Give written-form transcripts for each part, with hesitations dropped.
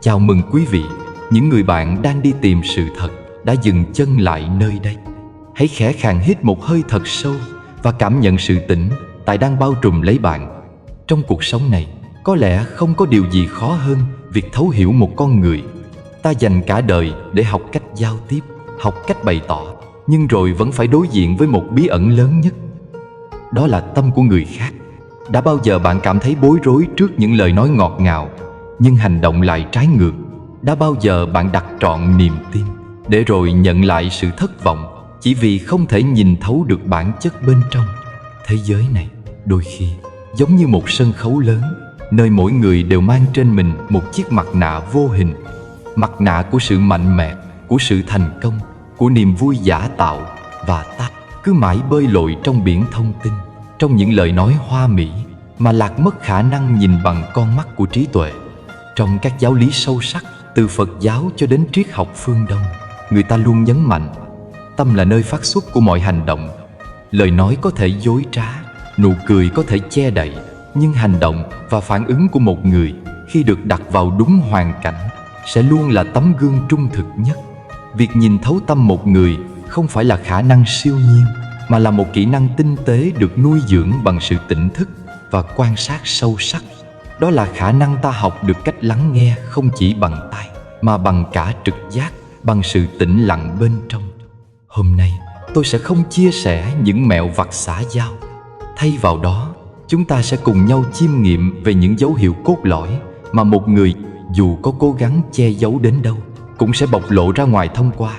Chào mừng quý vị, những người bạn đang đi tìm sự thật đã dừng chân lại nơi đây. Hãy khẽ khàng hít một hơi thật sâu và cảm nhận sự tĩnh tại đang bao trùm lấy bạn. Trong cuộc sống này, có lẽ không có điều gì khó hơn việc thấu hiểu một con người. Ta dành cả đời để học cách giao tiếp, học cách bày tỏ, nhưng rồi vẫn phải đối diện với một bí ẩn lớn nhất. Đó là tâm của người khác. Đã bao giờ bạn cảm thấy bối rối trước những lời nói ngọt ngào, nhưng hành động lại trái ngược? Đã bao giờ bạn đặt trọn niềm tin, để rồi nhận lại sự thất vọng, chỉ vì không thể nhìn thấu được bản chất bên trong? Thế giới này đôi khi giống như một sân khấu lớn, nơi mỗi người đều mang trên mình một chiếc mặt nạ vô hình. Mặt nạ của sự mạnh mẽ, của sự thành công, của niềm vui giả tạo. Và ta cứ mãi bơi lội trong biển thông tin, trong những lời nói hoa mỹ, mà lạc mất khả năng nhìn bằng con mắt của trí tuệ. Trong các giáo lý sâu sắc, từ Phật giáo cho đến triết học phương Đông, người ta luôn nhấn mạnh tâm là nơi phát xuất của mọi hành động. Lời nói có thể dối trá, nụ cười có thể che đậy, nhưng hành động và phản ứng của một người khi được đặt vào đúng hoàn cảnh sẽ luôn là tấm gương trung thực nhất. Việc nhìn thấu tâm một người không phải là khả năng siêu nhiên, mà là một kỹ năng tinh tế được nuôi dưỡng bằng sự tỉnh thức và quan sát sâu sắc. Đó là khả năng ta học được cách lắng nghe không chỉ bằng tai, mà bằng cả trực giác, bằng sự tĩnh lặng bên trong. Hôm nay, tôi sẽ không chia sẻ những mẹo vặt xã giao. Thay vào đó, chúng ta sẽ cùng nhau chiêm nghiệm về những dấu hiệu cốt lõi mà một người, dù có cố gắng che giấu đến đâu, cũng sẽ bộc lộ ra ngoài thông qua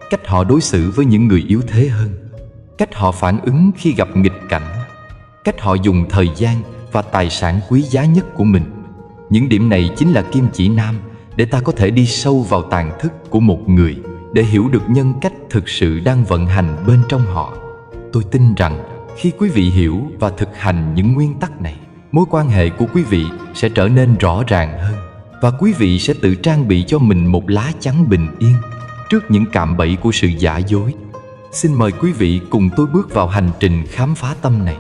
cách họ đối xử với những người yếu thế hơn, cách họ phản ứng khi gặp nghịch cảnh, cách họ dùng thời gian và tài sản quý giá nhất của mình. Những điểm này chính là kim chỉ nam để ta có thể đi sâu vào tàng thức của một người, để hiểu được nhân cách thực sự đang vận hành bên trong họ. Tôi tin rằng khi quý vị hiểu và thực hành những nguyên tắc này, mối quan hệ của quý vị sẽ trở nên rõ ràng hơn, và quý vị sẽ tự trang bị cho mình một lá chắn bình yên trước những cạm bẫy của sự giả dối. Xin mời quý vị cùng tôi bước vào hành trình khám phá tâm này.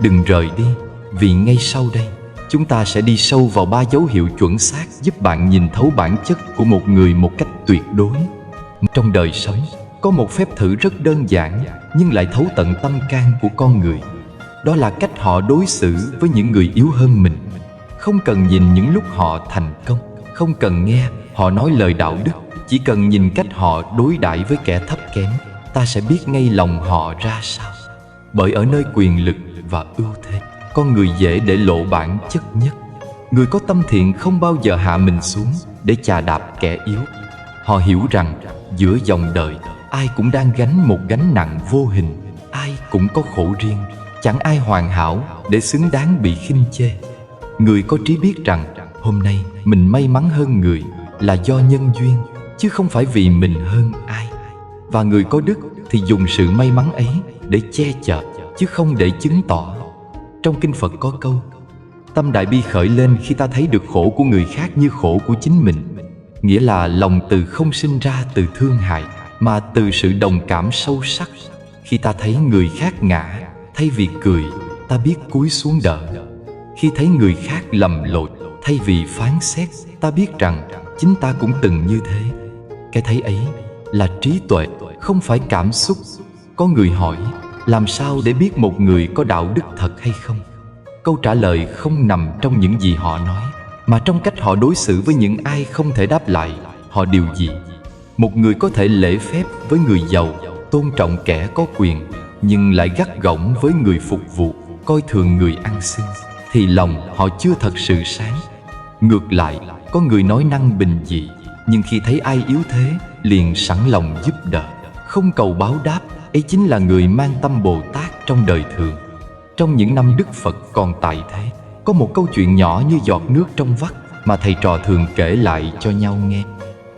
Đừng rời đi, vì ngay sau đây chúng ta sẽ đi sâu vào 3 dấu hiệu chuẩn xác giúp bạn nhìn thấu bản chất của một người một cách tuyệt đối. Trong đời sống, có một phép thử rất đơn giản nhưng lại thấu tận tâm can của con người. Đó là cách họ đối xử với những người yếu hơn mình. Không cần nhìn những lúc họ thành công, không cần nghe họ nói lời đạo đức, chỉ cần nhìn cách họ đối đãi với kẻ thấp kém, ta sẽ biết ngay lòng họ ra sao. Bởi ở nơi quyền lực và ưu thế, con người dễ để lộ bản chất nhất. Người có tâm thiện không bao giờ hạ mình xuống để chà đạp kẻ yếu. Họ hiểu rằng giữa dòng đời, ai cũng đang gánh một gánh nặng vô hình, ai cũng có khổ riêng, chẳng ai hoàn hảo để xứng đáng bị khinh chê. Người có trí biết rằng hôm nay mình may mắn hơn người là do nhân duyên, chứ không phải vì mình hơn ai. Và người có đức thì dùng sự may mắn ấy để che chở, chứ không để chứng tỏ. Trong kinh Phật có câu: tâm đại bi khởi lên khi ta thấy được khổ của người khác như khổ của chính mình. Nghĩa là lòng từ không sinh ra từ thương hại, mà từ sự đồng cảm sâu sắc. Khi ta thấy người khác ngã, thay vì cười, ta biết cúi xuống đỡ. Khi thấy người khác lầm lội, thay vì phán xét, ta biết rằng chính ta cũng từng như thế. Cái thấy ấy là trí tuệ, không phải cảm xúc. Có người hỏi, làm sao để biết một người có đạo đức thật hay không? Câu trả lời không nằm trong những gì họ nói, mà trong cách họ đối xử với những ai không thể đáp lại họ điều gì. Một người có thể lễ phép với người giàu, tôn trọng kẻ có quyền, nhưng lại gắt gỏng với người phục vụ, coi thường người ăn xin, thì lòng họ chưa thật sự sáng. Ngược lại, có người nói năng bình dị, nhưng khi thấy ai yếu thế liền sẵn lòng giúp đỡ, không cầu báo đáp. Ấy chính là người mang tâm Bồ Tát trong đời thường. Trong những năm Đức Phật còn tại thế, có một câu chuyện nhỏ như giọt nước trong vắt mà thầy trò thường kể lại cho nhau nghe.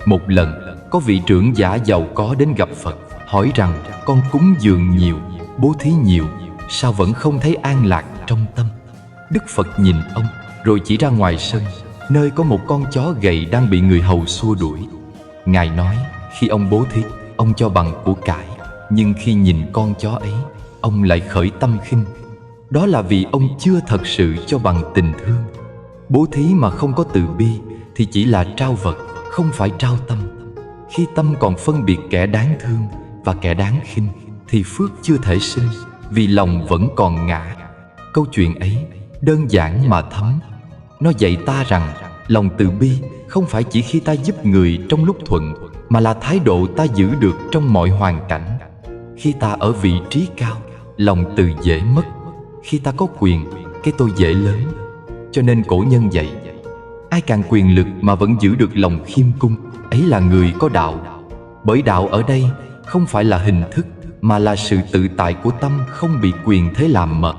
Một lần, có vị trưởng giả giàu có đến gặp Phật, hỏi rằng con cúng dường nhiều, bố thí nhiều, sao vẫn không thấy an lạc trong tâm? Đức Phật nhìn ông, rồi chỉ ra ngoài sân, nơi có một con chó gầy đang bị người hầu xua đuổi. Ngài nói, khi ông bố thí, ông cho bằng của cải, nhưng khi nhìn con chó ấy, ông lại khởi tâm khinh. Đó là vì ông chưa thật sự cho bằng tình thương. Bố thí mà không có từ bi thì chỉ là trao vật, không phải trao tâm. Khi tâm còn phân biệt kẻ đáng thương và kẻ đáng khinh thì phước chưa thể sinh, vì lòng vẫn còn ngã. Câu chuyện ấy đơn giản mà thấm. Nó dạy ta rằng lòng từ bi không phải chỉ khi ta giúp người trong lúc thuận, mà là thái độ ta giữ được trong mọi hoàn cảnh. Khi ta ở vị trí cao, lòng từ dễ mất. Khi ta có quyền, cái tôi dễ lớn. Cho nên cổ nhân dạy, ai càng quyền lực mà vẫn giữ được lòng khiêm cung, ấy là người có đạo. Bởi đạo ở đây không phải là hình thức, mà là sự tự tại của tâm, không bị quyền thế làm mờ.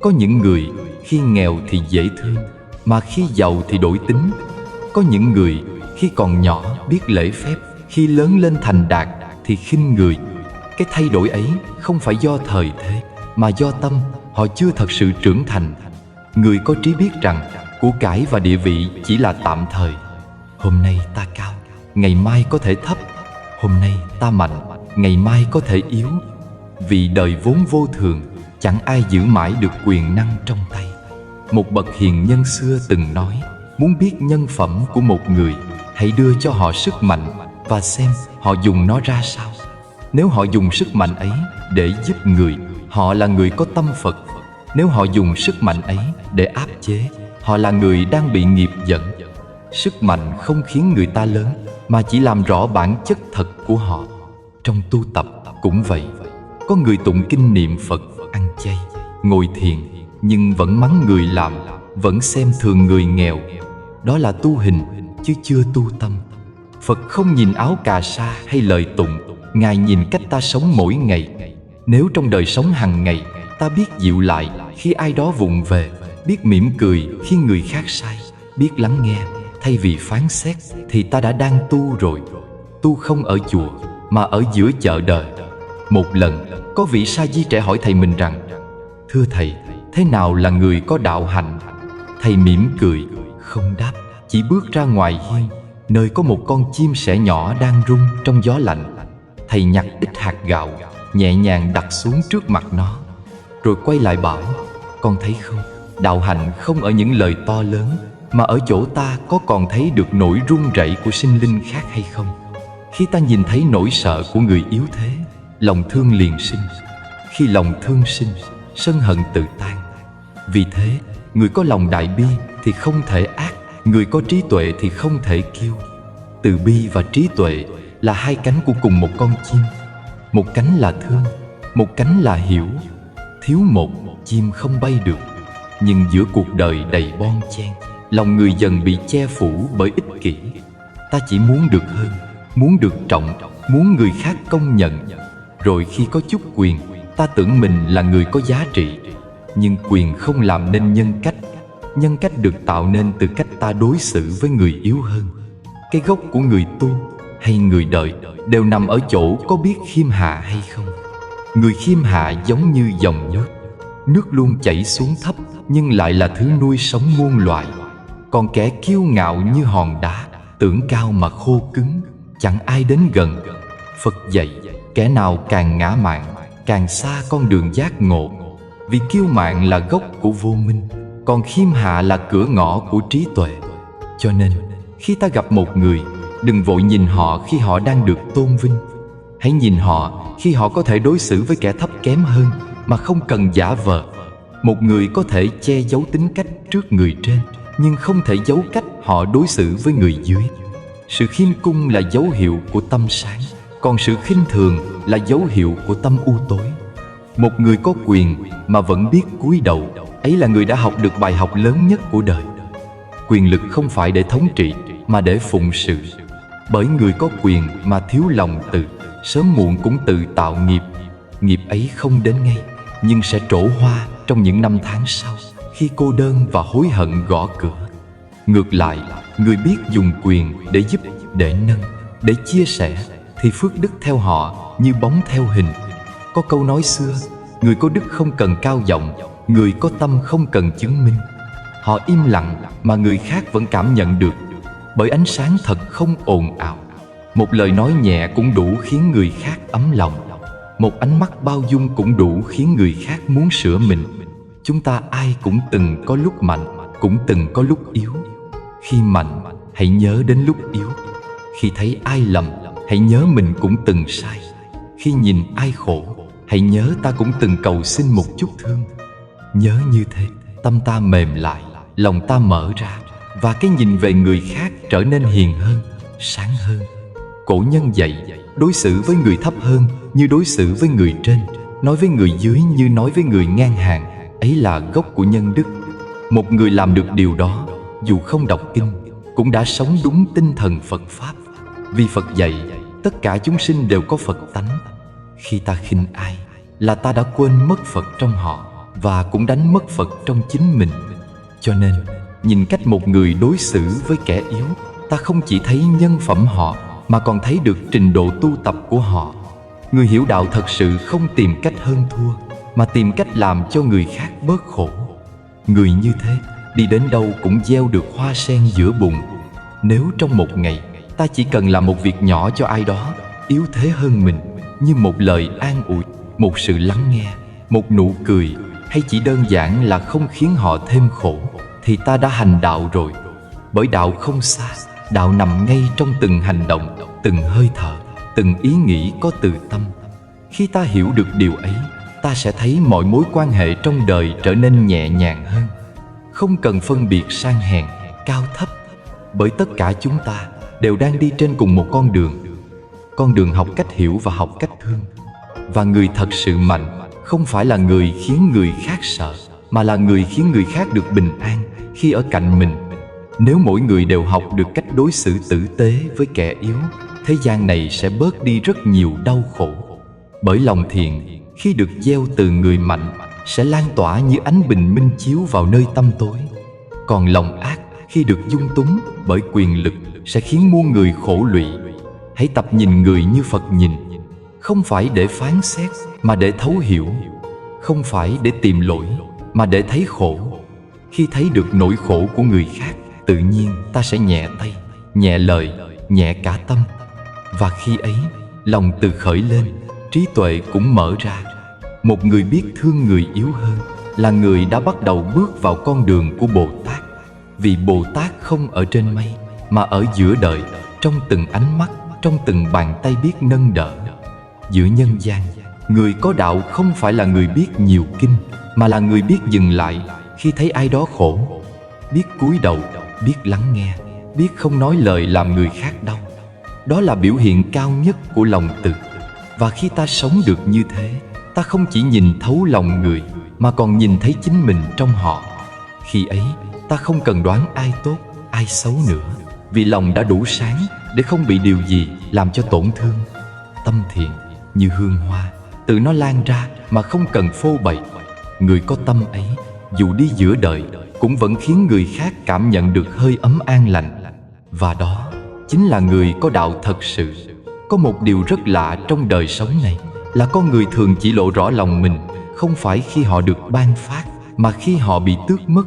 Có những người khi nghèo thì dễ thương, mà khi giàu thì đổi tính. Có những người khi còn nhỏ biết lễ phép, khi lớn lên thành đạt thì khinh người. Cái thay đổi ấy không phải do thời thế, mà do tâm họ chưa thật sự trưởng thành. Người có trí biết rằng của cải và địa vị chỉ là tạm thời. Hôm nay ta cao, ngày mai có thể thấp. Hôm nay ta mạnh, ngày mai có thể yếu. Vì đời vốn vô thường, chẳng ai giữ mãi được quyền năng trong tay. Một bậc hiền nhân xưa từng nói, muốn biết nhân phẩm của một người, hãy đưa cho họ sức mạnh và xem họ dùng nó ra sao. Nếu họ dùng sức mạnh ấy để giúp người, họ là người có tâm Phật. Nếu họ dùng sức mạnh ấy để áp chế, họ là người đang bị nghiệp dẫn. Sức mạnh không khiến người ta lớn, mà chỉ làm rõ bản chất thật của họ. Trong tu tập cũng vậy. Có người tụng kinh niệm Phật, ăn chay, ngồi thiền, nhưng vẫn mắng người làm, vẫn xem thường người nghèo. Đó là tu hình, chứ chưa tu tâm. Phật không nhìn áo cà sa hay lời tụng, Ngài nhìn cách ta sống mỗi ngày. Nếu trong đời sống hàng ngày ta biết dịu lại khi ai đó vụng về, biết mỉm cười khi người khác sai, biết lắng nghe thay vì phán xét, thì ta đã đang tu rồi. Tu không ở chùa, mà ở giữa chợ đời. Một lần, có vị sa di trẻ hỏi thầy mình rằng: "Thưa thầy, thế nào là người có đạo hạnh?" Thầy mỉm cười, không đáp, chỉ bước ra ngoài hiên, nơi có một con chim sẻ nhỏ đang rung trong gió lạnh. Thầy nhặt ít hạt gạo, nhẹ nhàng đặt xuống trước mặt nó, rồi quay lại bảo: "Con thấy không, đạo hạnh không ở những lời to lớn, mà ở chỗ ta có còn thấy được nỗi run rẩy của sinh linh khác hay không? Khi ta nhìn thấy nỗi sợ của người yếu thế, lòng thương liền sinh. Khi lòng thương sinh, sân hận tự tan. Vì thế, người có lòng đại bi thì không thể ác, người có trí tuệ thì không thể kiêu." Từ bi và trí tuệ là hai cánh của cùng một con chim. Một cánh là thương, một cánh là hiểu. Thiếu một, chim không bay được. Nhưng giữa cuộc đời đầy bon chen, lòng người dần bị che phủ bởi ích kỷ. Ta chỉ muốn được hơn, muốn được trọng, muốn người khác công nhận. Rồi khi có chút quyền, ta tưởng mình là người có giá trị. Nhưng quyền không làm nên nhân cách. Nhân cách được tạo nên từ cách ta đối xử với người yếu hơn. Cái gốc của người tu hay người đời đều nằm ở chỗ có biết khiêm hạ hay không. Người khiêm hạ giống như dòng nước. Nước luôn chảy xuống thấp, nhưng lại là thứ nuôi sống muôn loài. Còn kẻ kiêu ngạo như hòn đá, tưởng cao mà khô cứng, chẳng ai đến gần. Phật dạy, kẻ nào càng ngã mạn, càng xa con đường giác ngộ. Vì kiêu mạn là gốc của vô minh, còn khiêm hạ là cửa ngõ của trí tuệ. Cho nên, khi ta gặp một người, đừng vội nhìn họ khi họ đang được tôn vinh. Hãy nhìn họ khi họ có thể đối xử với kẻ thấp kém hơn, mà không cần giả vờ. Một người có thể che giấu tính cách trước người trên, nhưng không thể giấu cách họ đối xử với người dưới. Sự khiêm cung là dấu hiệu của tâm sáng, còn sự khinh thường là dấu hiệu của tâm u tối. Một người có quyền mà vẫn biết cúi đầu, ấy là người đã học được bài học lớn nhất của đời. Quyền lực không phải để thống trị, mà để phụng sự. Bởi người có quyền mà thiếu lòng từ, sớm muộn cũng tự tạo nghiệp. Nghiệp ấy không đến ngay, nhưng sẽ trổ hoa trong những năm tháng sau, khi cô đơn và hối hận gõ cửa. Ngược lại, người biết dùng quyền để giúp, để nâng, để chia sẻ, thì phước đức theo họ như bóng theo hình. Có câu nói xưa, người có đức không cần cao giọng, người có tâm không cần chứng minh. Họ im lặng mà người khác vẫn cảm nhận được, bởi ánh sáng thật không ồn ào. Một lời nói nhẹ cũng đủ khiến người khác ấm lòng. Một ánh mắt bao dung cũng đủ khiến người khác muốn sửa mình. Chúng ta ai cũng từng có lúc mạnh, cũng từng có lúc yếu. Khi mạnh, hãy nhớ đến lúc yếu. Khi thấy ai lầm, hãy nhớ mình cũng từng sai. Khi nhìn ai khổ, hãy nhớ ta cũng từng cầu xin một chút thương. Nhớ như thế, tâm ta mềm lại, lòng ta mở ra, và cái nhìn về người khác trở nên hiền hơn, sáng hơn. Cổ nhân dạy, đối xử với người thấp hơn như đối xử với người trên, nói với người dưới như nói với người ngang hàng. Ấy là gốc của nhân đức. Một người làm được điều đó, dù không đọc kinh, cũng đã sống đúng tinh thần Phật Pháp. Vì Phật dạy, tất cả chúng sinh đều có Phật tánh. Khi ta khinh ai, là ta đã quên mất Phật trong họ, và cũng đánh mất Phật trong chính mình. Cho nên, nhìn cách một người đối xử với kẻ yếu, ta không chỉ thấy nhân phẩm họ, mà còn thấy được trình độ tu tập của họ. Người hiểu đạo thật sự không tìm cách hơn thua, mà tìm cách làm cho người khác bớt khổ. Người như thế, đi đến đâu cũng gieo được hoa sen giữa bùn. Nếu trong một ngày, ta chỉ cần làm một việc nhỏ cho ai đó yếu thế hơn mình, như một lời an ủi, một sự lắng nghe, một nụ cười, hay chỉ đơn giản là không khiến họ thêm khổ, thì ta đã hành đạo rồi. Bởi đạo không xa, đạo nằm ngay trong từng hành động, từng hơi thở, từng ý nghĩ có từ tâm. Khi ta hiểu được điều ấy, ta sẽ thấy mọi mối quan hệ trong đời trở nên nhẹ nhàng hơn. Không cần phân biệt sang hèn, cao thấp, bởi tất cả chúng ta đều đang đi trên cùng một con đường học cách hiểu và học cách thương. Và người thật sự mạnh không phải là người khiến người khác sợ, mà là người khiến người khác được bình an khi ở cạnh mình. Nếu mỗi người đều học được cách đối xử tử tế với kẻ yếu, thế gian này sẽ bớt đi rất nhiều đau khổ. Bởi lòng thiện khi được gieo từ người mạnh sẽ lan tỏa như ánh bình minh chiếu vào nơi tăm tối. Còn lòng ác khi được dung túng bởi quyền lực sẽ khiến muôn người khổ lụy. Hãy tập nhìn người như Phật nhìn, không phải để phán xét mà để thấu hiểu, không phải để tìm lỗi mà để thấy khổ. Khi thấy được nỗi khổ của người khác, tự nhiên ta sẽ nhẹ tay, nhẹ lời, nhẹ cả tâm. Và khi ấy, lòng từ khởi lên, trí tuệ cũng mở ra. Một người biết thương người yếu hơn là người đã bắt đầu bước vào con đường của Bồ Tát. Vì Bồ Tát không ở trên mây, mà ở giữa đời, trong từng ánh mắt, trong từng bàn tay biết nâng đỡ. Giữa nhân gian, người có đạo không phải là người biết nhiều kinh, mà là người biết dừng lại khi thấy ai đó khổ, biết cúi đầu, biết lắng nghe, biết không nói lời làm người khác đau. Đó là biểu hiện cao nhất của lòng từ. Và khi ta sống được như thế, ta không chỉ nhìn thấu lòng người, mà còn nhìn thấy chính mình trong họ. Khi ấy, ta không cần đoán ai tốt, ai xấu nữa, vì lòng đã đủ sáng để không bị điều gì làm cho tổn thương. Tâm thiện như hương hoa, tự nó lan ra mà không cần phô bày. Người có tâm ấy, dù đi giữa đời, cũng vẫn khiến người khác cảm nhận được hơi ấm an lành. Và đó chính là người có đạo thật sự. Có một điều rất lạ trong đời sống này, là con người thường chỉ lộ rõ lòng mình không phải khi họ được ban phát, mà khi họ bị tước mất.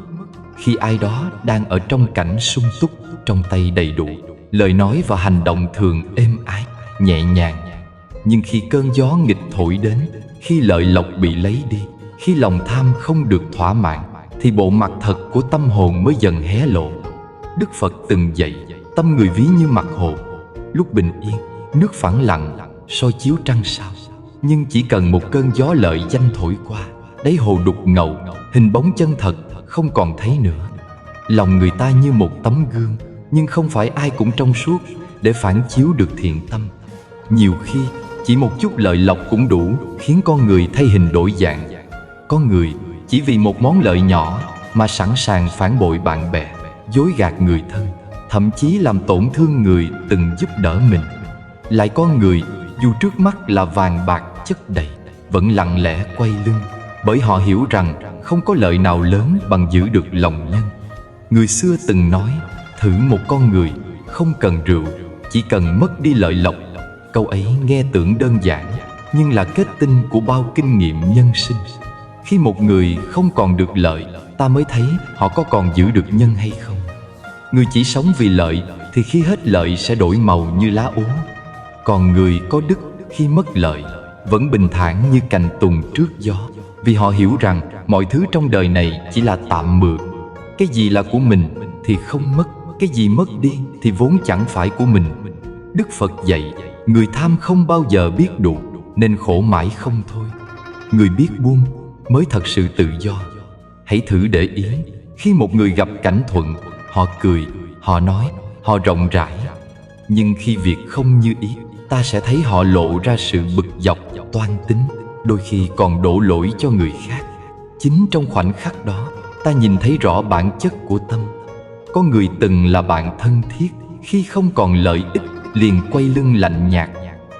Khi ai đó đang ở trong cảnh sung túc, trong tay đầy đủ, lời nói và hành động thường êm ái, nhẹ nhàng. Nhưng khi cơn gió nghịch thổi đến, khi lợi lộc bị lấy đi, khi lòng tham không được thỏa mãn, thì bộ mặt thật của tâm hồn mới dần hé lộ. Đức Phật từng dạy, tâm người ví như mặt hồ, lúc bình yên, nước phẳng lặng, soi chiếu trăng sao. Nhưng chỉ cần một cơn gió lợi danh thổi qua, đáy hồ đục ngầu, hình bóng chân thật không còn thấy nữa. Lòng người ta như một tấm gương, nhưng không phải ai cũng trong suốt để phản chiếu được thiện tâm. Nhiều khi chỉ một chút lợi lộc cũng đủ khiến con người thay hình đổi dạng. Có người chỉ vì một món lợi nhỏ mà sẵn sàng phản bội bạn bè, dối gạt người thân, thậm chí làm tổn thương người từng giúp đỡ mình. Lại có người dù trước mắt là vàng bạc chất đầy, vẫn lặng lẽ quay lưng, bởi họ hiểu rằng không có lợi nào lớn bằng giữ được lòng nhân. Người xưa từng nói, thử một con người không cần rượu, chỉ cần mất đi lợi lộc. Câu ấy nghe tưởng đơn giản, nhưng là kết tinh của bao kinh nghiệm nhân sinh. Khi một người không còn được lợi, ta mới thấy họ có còn giữ được nhân hay không. Người chỉ sống vì lợi thì khi hết lợi sẽ đổi màu như lá úa. Còn người có đức khi mất lợi vẫn bình thản như cành tùng trước gió, vì họ hiểu rằng mọi thứ trong đời này chỉ là tạm mượn. Cái gì là của mình thì không mất, Cái gì mất đi thì vốn chẳng phải của mình. Đức Phật dạy, người tham không bao giờ biết đủ, nên khổ mãi không thôi. Người biết buông mới thật sự tự do. Hãy thử để ý, khi một người gặp cảnh thuận, họ cười, họ nói, họ rộng rãi. Nhưng khi việc không như ý, ta sẽ thấy họ lộ ra sự bực dọc, toan tính, đôi khi còn đổ lỗi cho người khác. Chính trong khoảnh khắc đó, ta nhìn thấy rõ bản chất của tâm. Có người từng là bạn thân thiết, khi không còn lợi ích liền quay lưng lạnh nhạt.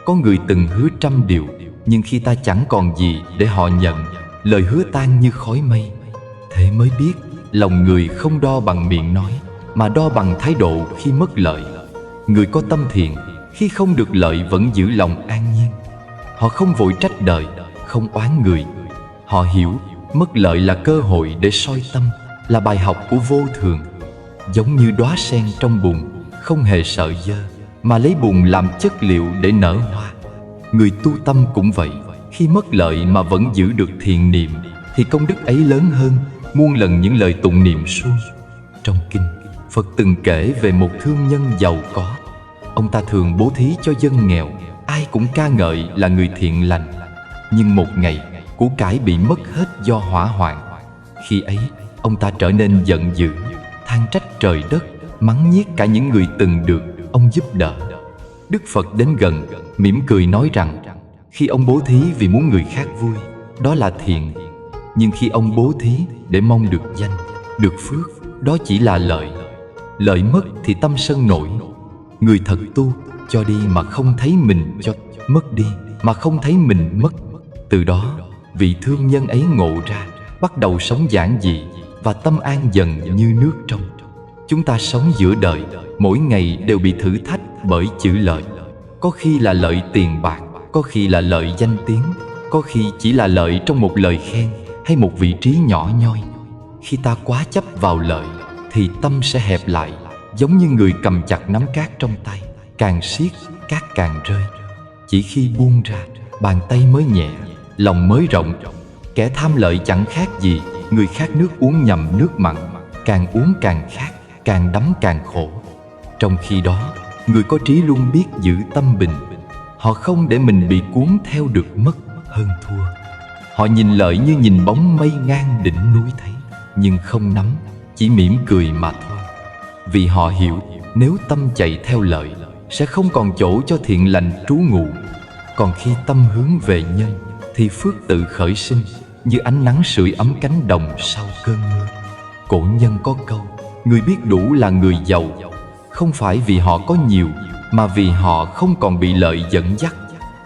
Có người từng hứa trăm điều, nhưng khi ta chẳng còn gì để họ nhận, lời hứa tan như khói mây. Thế mới biết lòng người không đo bằng miệng nói, mà đo bằng thái độ khi mất lợi. Người có tâm thiện, khi không được lợi vẫn giữ lòng an nhiên. Họ không vội trách đời, không oán người. Họ hiểu mất lợi là cơ hội để soi tâm, là bài học của vô thường. Giống như đóa sen trong bùn, không hề sợ dơ, mà lấy bùn làm chất liệu để nở hoa. Người tu tâm cũng vậy, khi mất lợi mà vẫn giữ được thiện niệm, thì công đức ấy lớn hơn muôn lần những lời tụng niệm suông. Trong kinh, Phật từng kể về một thương nhân giàu có. Ông ta thường bố thí cho dân nghèo, ai cũng ca ngợi là người thiện lành. Nhưng một ngày, của cải bị mất hết do hỏa hoạn. Khi ấy, ông ta trở nên giận dữ, than trách trời đất, mắng nhiếc cả những người từng được ông giúp đỡ. Đức Phật đến gần, mỉm cười nói rằng, khi ông bố thí vì muốn người khác vui, đó là thiện. Nhưng khi ông bố thí để mong được danh, được phước, đó chỉ là lợi. Lợi mất thì tâm sân nổi. Người thật tu, cho đi mà không thấy mình cho, mất đi mà không thấy mình mất. Từ đó, vị thương nhân ấy ngộ ra, bắt đầu sống giản dị và tâm an dần như nước trong. Chúng ta sống giữa đời, mỗi ngày đều bị thử thách bởi chữ lợi. Có khi là lợi tiền bạc, có khi là lợi danh tiếng, có khi chỉ là lợi trong một lời khen hay một vị trí nhỏ nhoi. Khi ta quá chấp vào lợi thì tâm sẽ hẹp lại, giống như người cầm chặt nắm cát trong tay, càng siết cát càng rơi. Chỉ khi buông ra, bàn tay mới nhẹ, lòng mới rộng. Kẻ tham lợi chẳng khác gì người khát nước uống nhầm nước mặn, càng uống càng khát, càng đắm càng khổ. Trong khi đó, người có trí luôn biết giữ tâm bình. Họ không để mình bị cuốn theo được mất hơn thua. Họ nhìn lợi như nhìn bóng mây ngang đỉnh núi thấy, nhưng không nắm, chỉ mỉm cười mà thôi. Vì họ hiểu, nếu tâm chạy theo lợi, sẽ không còn chỗ cho thiện lành trú ngụ. Còn khi tâm hướng về nhân, thì phước tự khởi sinh, như ánh nắng sưởi ấm cánh đồng sau cơn mưa. Cổ nhân có câu, người biết đủ là người giàu, không phải vì họ có nhiều, mà vì họ không còn bị lợi dẫn dắt.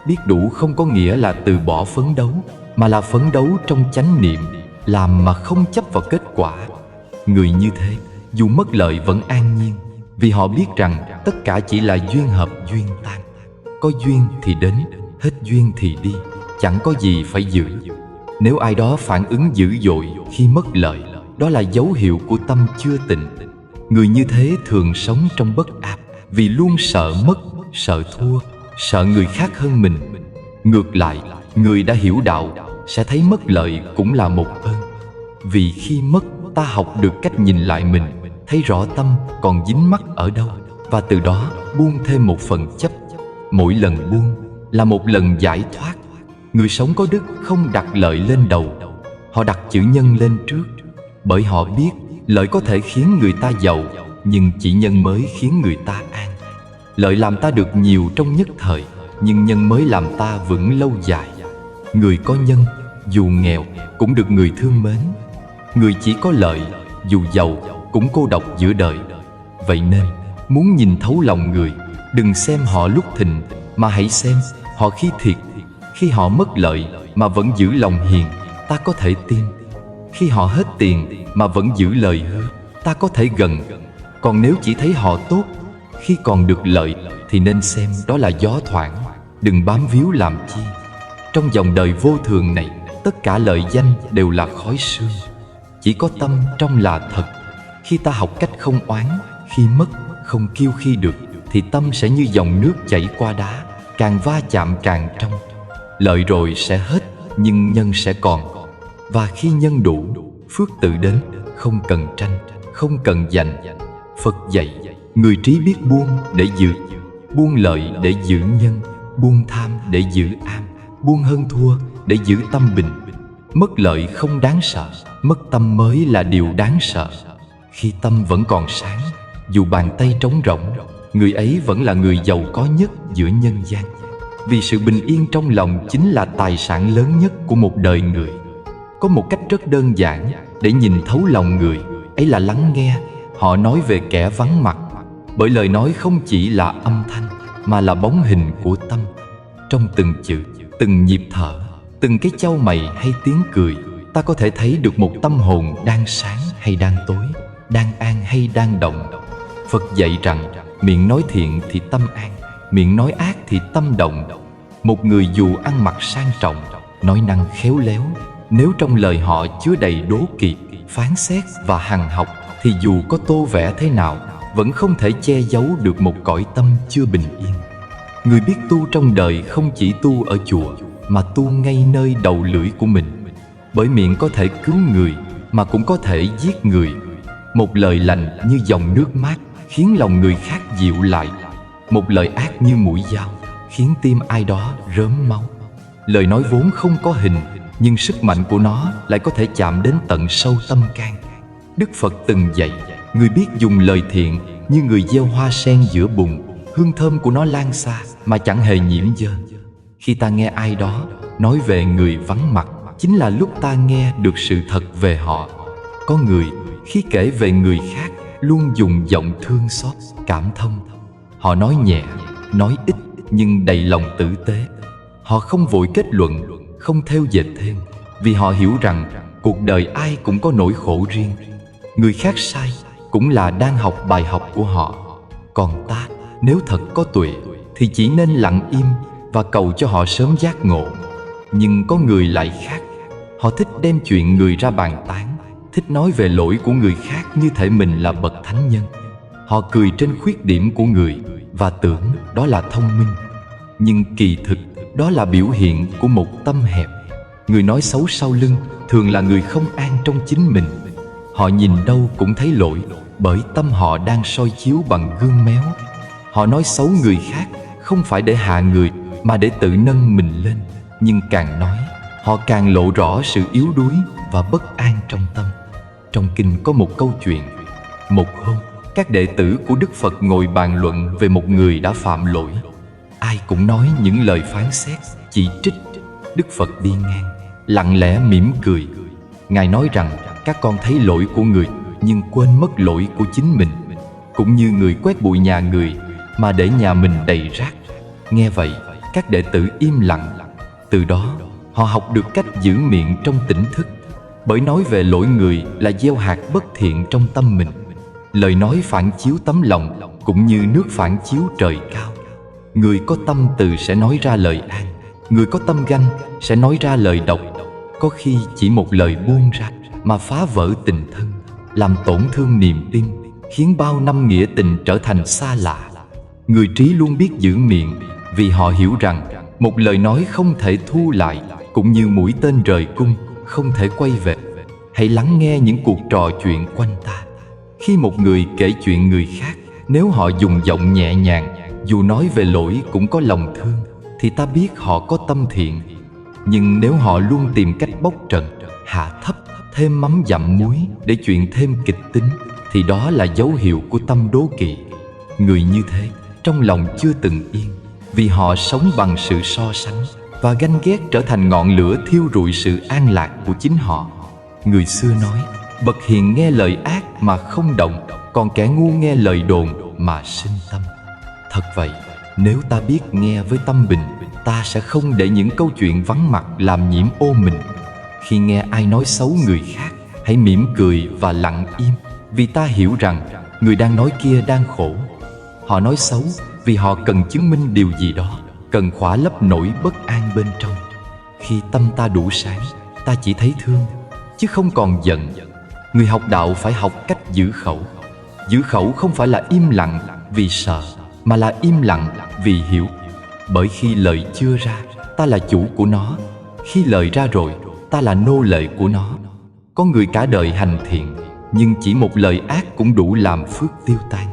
Biết đủ không có nghĩa là từ bỏ phấn đấu, mà là phấn đấu trong chánh niệm, làm mà không chấp vào kết quả. Người như thế, dù mất lợi vẫn an nhiên, vì họ biết rằng tất cả chỉ là duyên hợp duyên tan. Có duyên thì đến, hết duyên thì đi, chẳng có gì phải giữ. Nếu ai đó phản ứng dữ dội khi mất lợi, đó là dấu hiệu của tâm chưa tịnh. Người như thế thường sống trong bất áp, vì luôn sợ mất, sợ thua, sợ người khác hơn mình. Ngược lại, người đã hiểu đạo sẽ thấy mất lợi cũng là một ơn. Vì khi mất, ta học được cách nhìn lại mình, thấy rõ tâm còn dính mắc ở đâu, và từ đó buông thêm một phần chấp. Mỗi lần buông là một lần giải thoát. Người sống có đức không đặt lợi lên đầu, họ đặt chữ nhân lên trước. Bởi họ biết lợi có thể khiến người ta giàu, nhưng chỉ nhân mới khiến người ta an. Lợi làm ta được nhiều trong nhất thời, nhưng nhân mới làm ta vững lâu dài. Người có nhân, dù nghèo cũng được người thương mến. Người chỉ có lợi, dù giàu cũng cô độc giữa đời. Vậy nên, muốn nhìn thấu lòng người, đừng xem họ lúc thịnh, mà hãy xem họ khi thiệt. Khi họ mất lợi mà vẫn giữ lòng hiền, ta có thể tin. Khi họ hết tiền mà vẫn giữ lời hứa, ta có thể gần. Còn nếu chỉ thấy họ tốt khi còn được lợi, thì nên xem đó là gió thoảng, đừng bám víu làm chi. Trong dòng đời vô thường này, tất cả lợi danh đều là khói sương. Chỉ có tâm trong là thật. Khi ta học cách không oán, khi mất không kiêu khi được, thì tâm sẽ như dòng nước chảy qua đá, càng va chạm càng trong. Lợi rồi sẽ hết, nhưng nhân sẽ còn. Và khi nhân đủ, phước tự đến, không cần tranh, không cần giành. Phật dạy, Người trí biết buông để giữ, buông lợi để giữ nhân, buông tham để giữ an, buông hơn thua để giữ tâm bình. Mất lợi không đáng sợ, mất tâm mới là điều đáng sợ. Khi tâm vẫn còn sáng, dù bàn tay trống rỗng, người ấy vẫn là người giàu có nhất giữa nhân gian. Vì sự bình yên trong lòng chính là tài sản lớn nhất của một đời người. Có một cách rất đơn giản để nhìn thấu lòng người, ấy là lắng nghe họ nói về kẻ vắng mặt. Bởi lời nói không chỉ là âm thanh, mà là bóng hình của tâm. Trong từng chữ, từng nhịp thở, từng cái chau mày hay tiếng cười, ta có thể thấy được một tâm hồn đang sáng hay đang tối, đang an hay đang động. Phật dạy rằng miệng nói thiện thì tâm an, miệng nói ác thì tâm động. Một người dù ăn mặc sang trọng, nói năng khéo léo, nếu trong lời họ chứa đầy đố kỵ, phán xét và hằn học, thì dù có tô vẽ thế nào vẫn không thể che giấu được một cõi tâm chưa bình yên. Người biết tu trong đời không chỉ tu ở chùa, mà tu ngay nơi đầu lưỡi của mình. Bởi miệng có thể cứu người, mà cũng có thể giết người. Một lời lành như dòng nước mát, khiến lòng người khác dịu lại. Một lời ác như mũi dao, khiến tim ai đó rớm máu. Lời nói vốn không có hình, nhưng sức mạnh của nó lại có thể chạm đến tận sâu tâm can. Đức Phật từng dạy, người biết dùng lời thiện như người gieo hoa sen giữa bùn, hương thơm của nó lan xa mà chẳng hề nhiễm dơ. Khi ta nghe ai đó nói về người vắng mặt, chính là lúc ta nghe được sự thật về họ. Có người khi kể về người khác luôn dùng giọng thương xót, cảm thông. Họ nói nhẹ, nói ít, nhưng đầy lòng tử tế. Họ không vội kết luận, không theo dệt thêm, vì họ hiểu rằng cuộc đời ai cũng có nỗi khổ riêng. Người khác sai cũng là đang học bài học của họ. Còn ta, nếu thật có tuệ, thì chỉ nên lặng im và cầu cho họ sớm giác ngộ. Nhưng có người lại khác. Họ thích đem chuyện người ra bàn tán, thích nói về lỗi của người khác như thể mình là bậc thánh nhân. Họ cười trên khuyết điểm của người và tưởng đó là thông minh. Nhưng kỳ thực đó là biểu hiện của một tâm hẹp. Người nói xấu sau lưng thường là người không an trong chính mình. Họ nhìn đâu cũng thấy lỗi, bởi tâm họ đang soi chiếu bằng gương méo. Họ nói xấu người khác không phải để hạ người, mà để tự nâng mình lên. Nhưng càng nói, họ càng lộ rõ sự yếu đuối và bất an trong tâm. Trong kinh có một câu chuyện. Một hôm, các đệ tử của Đức Phật ngồi bàn luận về một người đã phạm lỗi. Ai cũng nói những lời phán xét, chỉ trích. Đức Phật đi ngang, lặng lẽ mỉm cười. Ngài nói rằng các con thấy lỗi của người, nhưng quên mất lỗi của chính mình. Cũng như người quét bụi nhà người, mà để nhà mình đầy rác. Nghe vậy, các đệ tử im lặng. Từ đó, họ học được cách giữ miệng trong tỉnh thức. Bởi nói về lỗi người là gieo hạt bất thiện trong tâm mình. Lời nói phản chiếu tấm lòng, cũng như nước phản chiếu trời cao. Người có tâm từ sẽ nói ra lời an, người có tâm ganh sẽ nói ra lời độc. Có khi chỉ một lời buông ra mà phá vỡ tình thân, làm tổn thương niềm tin, khiến bao năm nghĩa tình trở thành xa lạ. Người trí luôn biết giữ miệng, vì họ hiểu rằng một lời nói không thể thu lại, cũng như mũi tên rời cung không thể quay về. Hãy lắng nghe những cuộc trò chuyện quanh ta. Khi một người kể chuyện người khác, nếu họ dùng giọng nhẹ nhàng, dù nói về lỗi cũng có lòng thương, thì ta biết họ có tâm thiện. Nhưng nếu họ luôn tìm cách bóc trần, hạ thấp, thêm mắm dặm muối để chuyện thêm kịch tính, thì đó là dấu hiệu của tâm đố kỵ. Người như thế trong lòng chưa từng yên, vì họ sống bằng sự so sánh, và ganh ghét trở thành ngọn lửa thiêu rụi sự an lạc của chính họ. Người xưa nói, bậc hiền nghe lời ác mà không động, còn kẻ ngu nghe lời đồn mà sinh tâm. Thật vậy, nếu ta biết nghe với tâm bình, ta sẽ không để những câu chuyện vắng mặt làm nhiễm ô mình. Khi nghe ai nói xấu người khác, hãy mỉm cười và lặng im, vì ta hiểu rằng người đang nói kia đang khổ. Họ nói xấu vì họ cần chứng minh điều gì đó, cần khỏa lấp nỗi bất an bên trong. Khi tâm ta đủ sáng, ta chỉ thấy thương, chứ không còn giận. Người học đạo phải học cách giữ khẩu. Giữ khẩu không phải là im lặng vì sợ, mà là im lặng vì hiểu. Bởi khi lời chưa ra, ta là chủ của nó. Khi lời ra rồi, ta là nô lệ của nó. Có người cả đời hành thiện, nhưng chỉ một lời ác cũng đủ làm phước tiêu tan.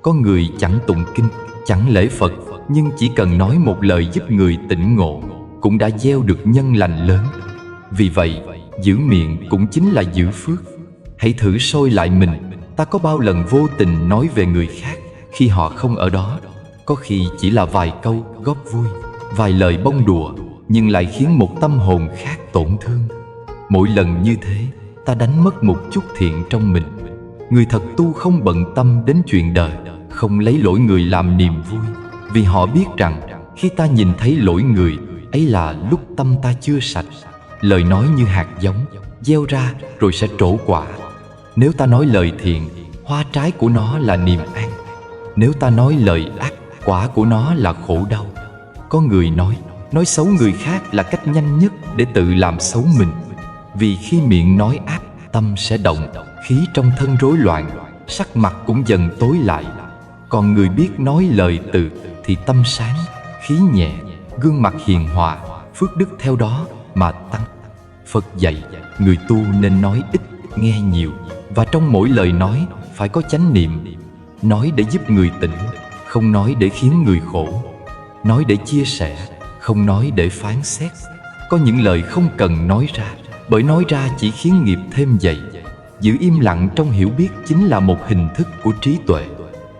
Có người chẳng tụng kinh, chẳng lễ Phật, nhưng chỉ cần nói một lời giúp người tỉnh ngộ cũng đã gieo được nhân lành lớn. Vì vậy, giữ miệng cũng chính là giữ phước. Hãy thử soi lại mình, ta có bao lần vô tình nói về người khác khi họ không ở đó? Có khi chỉ là vài câu góp vui, vài lời bông đùa, nhưng lại khiến một tâm hồn khác tổn thương. Mỗi lần như thế, ta đánh mất một chút thiện trong mình. Người thật tu không bận tâm đến chuyện đời, không lấy lỗi người làm niềm vui, vì họ biết rằng khi ta nhìn thấy lỗi người, ấy là lúc tâm ta chưa sạch. Lời nói như hạt giống, gieo ra rồi sẽ trổ quả. Nếu ta nói lời thiện, hoa trái của nó là niềm an. Nếu ta nói lời ác, quả của nó là khổ đau. Có người nói xấu người khác là cách nhanh nhất để tự làm xấu mình. Vì khi miệng nói ác, tâm sẽ động, khí trong thân rối loạn, sắc mặt cũng dần tối lại. Còn người biết nói lời từ thì tâm sáng, khí nhẹ, gương mặt hiền hòa, phước đức theo đó mà tăng. Phật dạy, người tu nên nói ít, nghe nhiều, và trong mỗi lời nói phải có chánh niệm. Nói để giúp người tỉnh, không nói để khiến người khổ. Nói để chia sẻ, không nói để phán xét. Có những lời không cần nói ra, bởi nói ra chỉ khiến nghiệp thêm dày. Giữ im lặng trong hiểu biết chính là một hình thức của trí tuệ.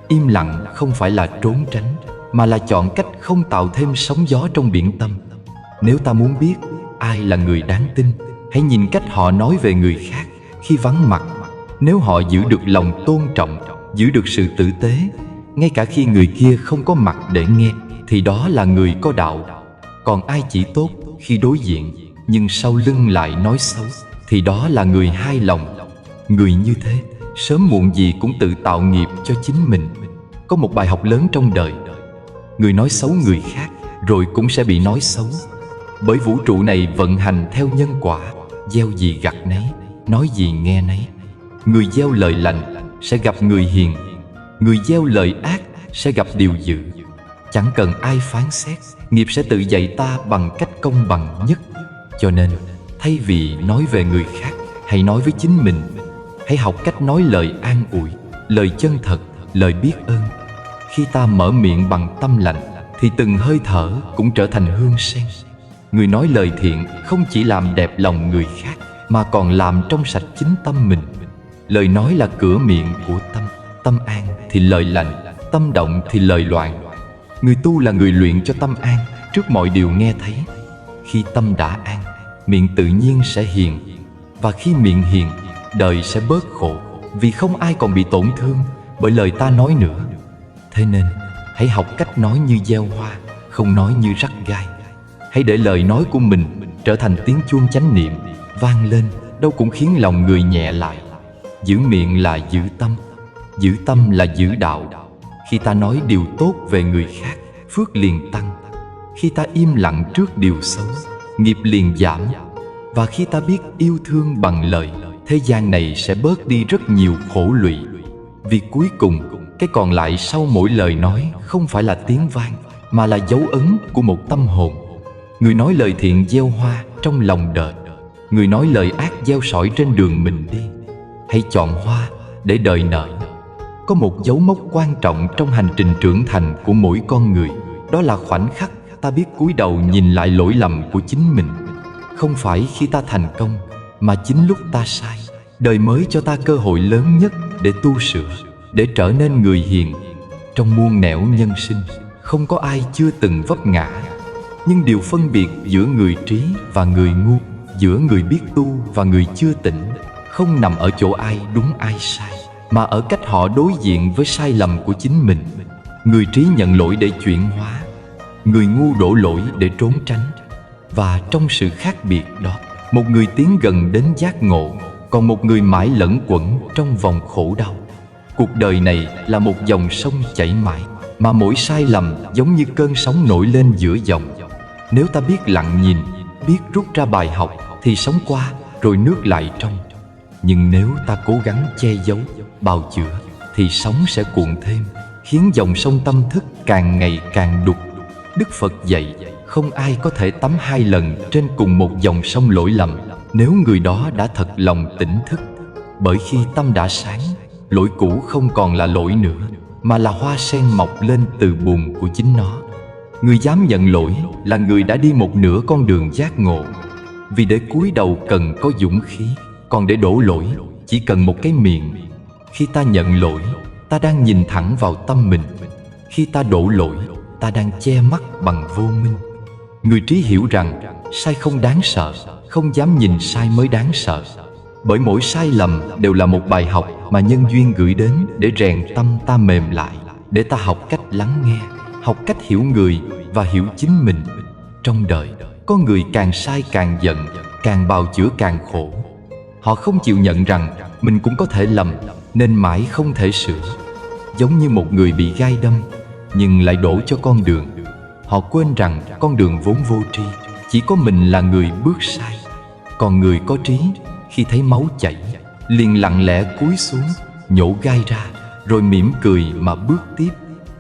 Im lặng không phải là trốn tránh, mà là chọn cách không tạo thêm sóng gió trong biển tâm. Nếu ta muốn biết ai là người đáng tin, hãy nhìn cách họ nói về người khác khi vắng mặt. Nếu họ giữ được lòng tôn trọng, giữ được sự tử tế, ngay cả khi người kia không có mặt để nghe, thì đó là người có đạo. Còn ai chỉ tốt khi đối diện, nhưng sau lưng lại nói xấu, thì đó là người hai lòng. Người như thế, sớm muộn gì cũng tự tạo nghiệp cho chính mình. Có một bài học lớn trong đời: người nói xấu người khác, rồi cũng sẽ bị nói xấu. Bởi vũ trụ này vận hành theo nhân quả, gieo gì gặt nấy, nói gì nghe nấy. Người gieo lời lành sẽ gặp người hiền, người gieo lời ác sẽ gặp điều dữ. Chẳng cần ai phán xét, nghiệp sẽ tự dạy ta bằng cách công bằng nhất. Cho nên, thay vì nói về người khác, hãy nói với chính mình. Hãy học cách nói lời an ủi, lời chân thật, lời biết ơn. Khi ta mở miệng bằng tâm lành, thì từng hơi thở cũng trở thành hương sen. Người nói lời thiện không chỉ làm đẹp lòng người khác, mà còn làm trong sạch chính tâm mình. Lời nói là cửa miệng của tâm. Tâm an thì lời lành, tâm động thì lời loạn. Người tu là người luyện cho tâm an trước mọi điều nghe thấy. Khi tâm đã an, miệng tự nhiên sẽ hiền. Và khi miệng hiền, đời sẽ bớt khổ, vì không ai còn bị tổn thương bởi lời ta nói nữa. Thế nên, hãy học cách nói như gieo hoa, không nói như rắc gai. Hãy để lời nói của mình trở thành tiếng chuông chánh niệm, vang lên đâu cũng khiến lòng người nhẹ lại. Giữ miệng là giữ tâm, giữ tâm là giữ đạo. Khi ta nói điều tốt về người khác, phước liền tăng. Khi ta im lặng trước điều xấu, nghiệp liền giảm. Và khi ta biết yêu thương bằng lời, thế gian này sẽ bớt đi rất nhiều khổ lụy. Vì cuối cùng, cái còn lại sau mỗi lời nói không phải là tiếng vang, mà là dấu ấn của một tâm hồn. Người nói lời thiện gieo hoa trong lòng đời, người nói lời ác gieo sỏi trên đường mình đi. Hãy chọn hoa để đời nở. Có một dấu mốc quan trọng trong hành trình trưởng thành của mỗi con người, đó là khoảnh khắc ta biết cúi đầu nhìn lại lỗi lầm của chính mình. Không phải khi ta thành công, mà chính lúc ta sai. Đời mới cho ta cơ hội lớn nhất để tu sửa, để trở nên người hiền. Trong muôn nẻo nhân sinh, không có ai chưa từng vấp ngã. Nhưng điều phân biệt giữa người trí và người ngu, giữa người biết tu và người chưa tỉnh, không nằm ở chỗ ai đúng ai sai, mà ở cách họ đối diện với sai lầm của chính mình. Người trí nhận lỗi để chuyển hóa, người ngu đổ lỗi để trốn tránh. Và trong sự khác biệt đó, một người tiến gần đến giác ngộ, còn một người mãi lẫn quẩn trong vòng khổ đau. Cuộc đời này là một dòng sông chảy mãi, mà mỗi sai lầm giống như cơn sóng nổi lên giữa dòng. Nếu ta biết lặng nhìn, biết rút ra bài học, thì sóng qua rồi nước lại trong. Nhưng nếu ta cố gắng che giấu, bào chữa, thì sóng sẽ cuộn thêm, khiến dòng sông tâm thức càng ngày càng đục. Đức Phật dạy, không ai có thể tắm 2 lần trên cùng một dòng sông lỗi lầm, nếu người đó đã thật lòng tỉnh thức. Bởi khi tâm đã sáng, lỗi cũ không còn là lỗi nữa. mà là hoa sen mọc lên từ bùn của chính nó. Người dám nhận lỗi là người đã đi một nửa con đường giác ngộ. Vì để cúi đầu cần có dũng khí, còn để đổ lỗi chỉ cần một cái miệng. Khi ta nhận lỗi, ta đang nhìn thẳng vào tâm mình. Khi ta đổ lỗi, ta đang che mắt bằng vô minh. Người trí hiểu rằng sai không đáng sợ, không dám nhìn sai mới đáng sợ. Bởi mỗi sai lầm đều là một bài học mà nhân duyên gửi đến để rèn tâm ta mềm lại, để ta học cách lắng nghe, học cách hiểu người và hiểu chính mình. Trong đời, có người càng sai càng giận, càng bào chữa càng khổ. Họ không chịu nhận rằng mình cũng có thể lầm, nên mãi không thể sửa. Giống như một người bị gai đâm, nhưng lại đổ cho con đường. Họ quên rằng con đường vốn vô tri, chỉ có mình là người bước sai. Còn người có trí, khi thấy máu chảy, liền lặng lẽ cúi xuống, nhổ gai ra, rồi mỉm cười mà bước tiếp.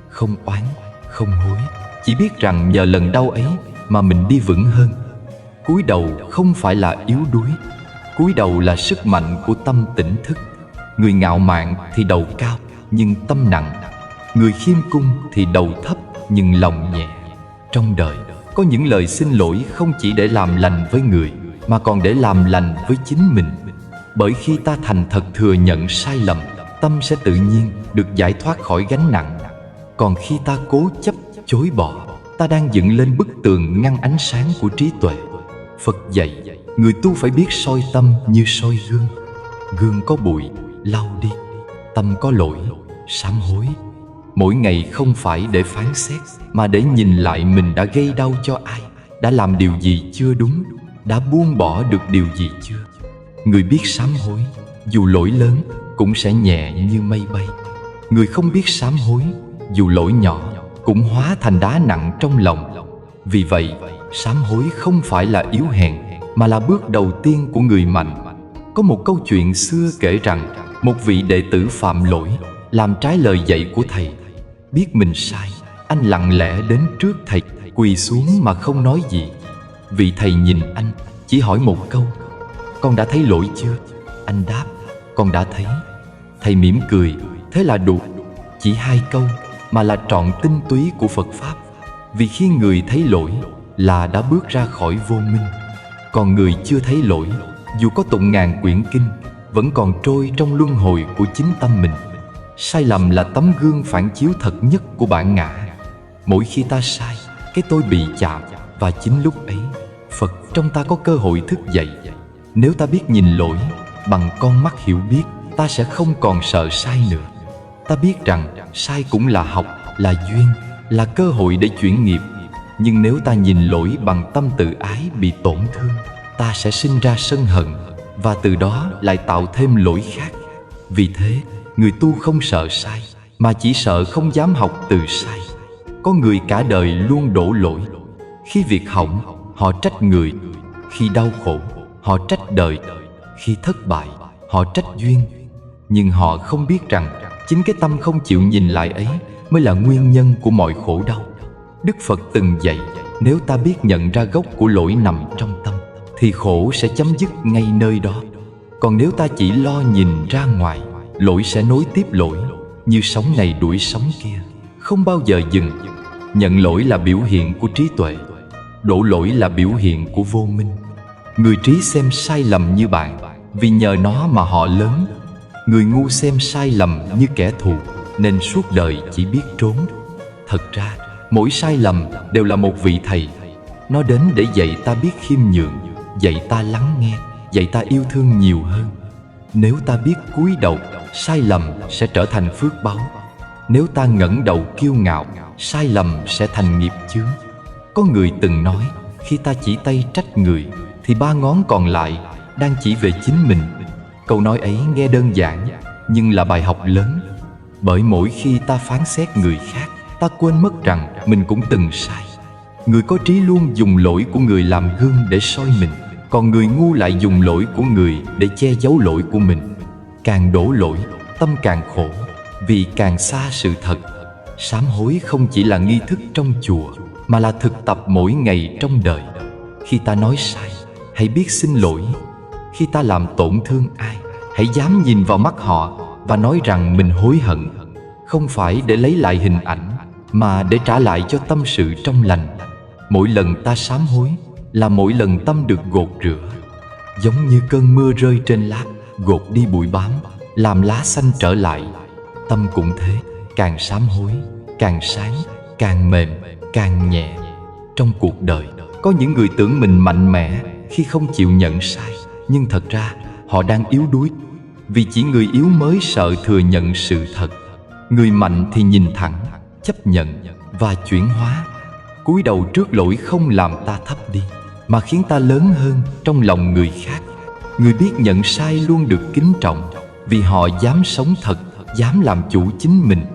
Không oán, không hối, chỉ biết rằng nhờ lần đau ấy mà mình đi vững hơn. Cúi đầu không phải là yếu đuối, cúi đầu là sức mạnh của tâm tỉnh thức. Người ngạo mạn thì đầu cao nhưng tâm nặng, người khiêm cung thì đầu thấp nhưng lòng nhẹ. Trong đời, có những lời xin lỗi không chỉ để làm lành với người, mà còn để làm lành với chính mình. Bởi khi ta thành thật thừa nhận sai lầm, tâm sẽ tự nhiên được giải thoát khỏi gánh nặng. Còn khi ta cố chấp, chối bỏ, ta đang dựng lên bức tường ngăn ánh sáng của trí tuệ. Phật dạy, người tu phải biết soi tâm như soi gương. Gương có bụi, lau đi. Tâm có lỗi, sám hối. Mỗi ngày không phải để phán xét, mà để nhìn lại mình đã gây đau cho ai, đã làm điều gì chưa đúng, đã buông bỏ được điều gì chưa. Người biết sám hối, dù lỗi lớn cũng sẽ nhẹ như mây bay. Người không biết sám hối, dù lỗi nhỏ cũng hóa thành đá nặng trong lòng. Vì vậy, sám hối không phải là yếu hèn, mà là bước đầu tiên của người mạnh. Có một câu chuyện xưa kể rằng, một vị đệ tử phạm lỗi, làm trái lời dạy của thầy. Biết mình sai, anh lặng lẽ đến trước thầy, quỳ xuống mà không nói gì. Vị thầy nhìn anh, chỉ hỏi một câu: "Con đã thấy lỗi chưa?" Anh đáp: "Con đã thấy." Thầy mỉm cười: "Thế là đủ." Chỉ 2 câu mà là trọn tinh túy của Phật Pháp. Vì khi người thấy lỗi là đã bước ra khỏi vô minh. Còn người chưa thấy lỗi, dù có tụng ngàn quyển kinh, vẫn còn trôi trong luân hồi của chính tâm mình. Sai lầm là tấm gương phản chiếu thật nhất của bản ngã. Mỗi khi ta sai, cái tôi bị chạm, và chính lúc ấy, Phật trong ta có cơ hội thức dậy. Nếu ta biết nhìn lỗi bằng con mắt hiểu biết, ta sẽ không còn sợ sai nữa. Ta biết rằng sai cũng là học, là duyên, là cơ hội để chuyển nghiệp. Nhưng nếu ta nhìn lỗi bằng tâm tự ái bị tổn thương, ta sẽ sinh ra sân hận, và từ đó lại tạo thêm lỗi khác. Vì thế, người tu không sợ sai, mà chỉ sợ không dám học từ sai. Có người cả đời luôn đổ lỗi. Khi việc hỏng, họ trách người. Khi đau khổ, họ trách đời. Khi thất bại, họ trách duyên. Nhưng họ không biết rằng chính cái tâm không chịu nhìn lại ấy mới là nguyên nhân của mọi khổ đau. Đức Phật từng dạy, nếu ta biết nhận ra gốc của lỗi nằm trong tâm, thì khổ sẽ chấm dứt ngay nơi đó. Còn nếu ta chỉ lo nhìn ra ngoài, lỗi sẽ nối tiếp lỗi, như sóng này đuổi sóng kia, không bao giờ dừng. Nhận lỗi là biểu hiện của trí tuệ, đổ lỗi là biểu hiện của vô minh. Người trí xem sai lầm như bạn, vì nhờ nó mà họ lớn. Người ngu xem sai lầm như kẻ thù, nên suốt đời chỉ biết trốn. Thật ra, mỗi sai lầm đều là một vị thầy. Nó đến để dạy ta biết khiêm nhường, dạy ta lắng nghe, dạy ta yêu thương nhiều hơn. Nếu ta biết cúi đầu, sai lầm sẽ trở thành phước báu. Nếu ta ngẩng đầu kiêu ngạo, sai lầm sẽ thành nghiệp chướng. Có người từng nói, khi ta chỉ tay trách người, thì 3 ngón còn lại đang chỉ về chính mình. Câu nói ấy nghe đơn giản, nhưng là bài học lớn. Bởi mỗi khi ta phán xét người khác, ta quên mất rằng mình cũng từng sai. Người có trí luôn dùng lỗi của người làm gương để soi mình, còn người ngu lại dùng lỗi của người để che giấu lỗi của mình. Càng đổ lỗi, tâm càng khổ, vì càng xa sự thật. Sám hối không chỉ là nghi thức trong chùa, mà là thực tập mỗi ngày trong đời. Khi ta nói sai, hãy biết xin lỗi. Khi ta làm tổn thương ai, hãy dám nhìn vào mắt họ và nói rằng mình hối hận. không phải để lấy lại hình ảnh, mà để trả lại cho tâm sự trong lành. Mỗi lần ta sám hối là mỗi lần tâm được gột rửa. Giống như cơn mưa rơi trên lá, gột đi bụi bám, làm lá xanh trở lại. Tâm cũng thế, càng sám hối, càng sáng, càng mềm, càng nhẹ. Trong cuộc đời, có những người tưởng mình mạnh mẽ khi không chịu nhận sai, nhưng thật ra họ đang yếu đuối. Vì chỉ người yếu mới sợ thừa nhận sự thật. Người mạnh thì nhìn thẳng, chấp nhận và chuyển hóa. Cúi đầu trước lỗi không làm ta thấp đi, mà khiến ta lớn hơn trong lòng người khác. Người biết nhận sai luôn được kính trọng, vì họ dám sống thật, dám làm chủ chính mình.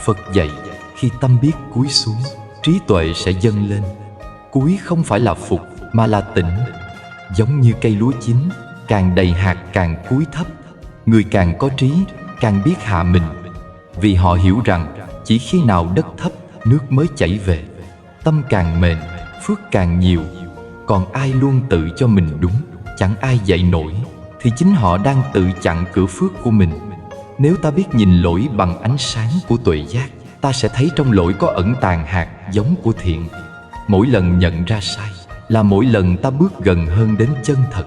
Phật dạy, khi tâm biết cúi xuống, trí tuệ sẽ dâng lên. Cúi không phải là phục, mà là tỉnh. Giống như cây lúa chín, càng đầy hạt càng cúi thấp. Người càng có trí, càng biết hạ mình. Vì họ hiểu rằng, chỉ khi nào đất thấp, nước mới chảy về. Tâm càng mềm, phước càng nhiều. Còn ai luôn tự cho mình đúng, chẳng ai dạy nổi, thì chính họ đang tự chặn cửa phước của mình. Nếu ta biết nhìn lỗi bằng ánh sáng của tuệ giác, ta sẽ thấy trong lỗi có ẩn tàng hạt giống của thiện. Mỗi lần nhận ra sai là mỗi lần ta bước gần hơn đến chân thật.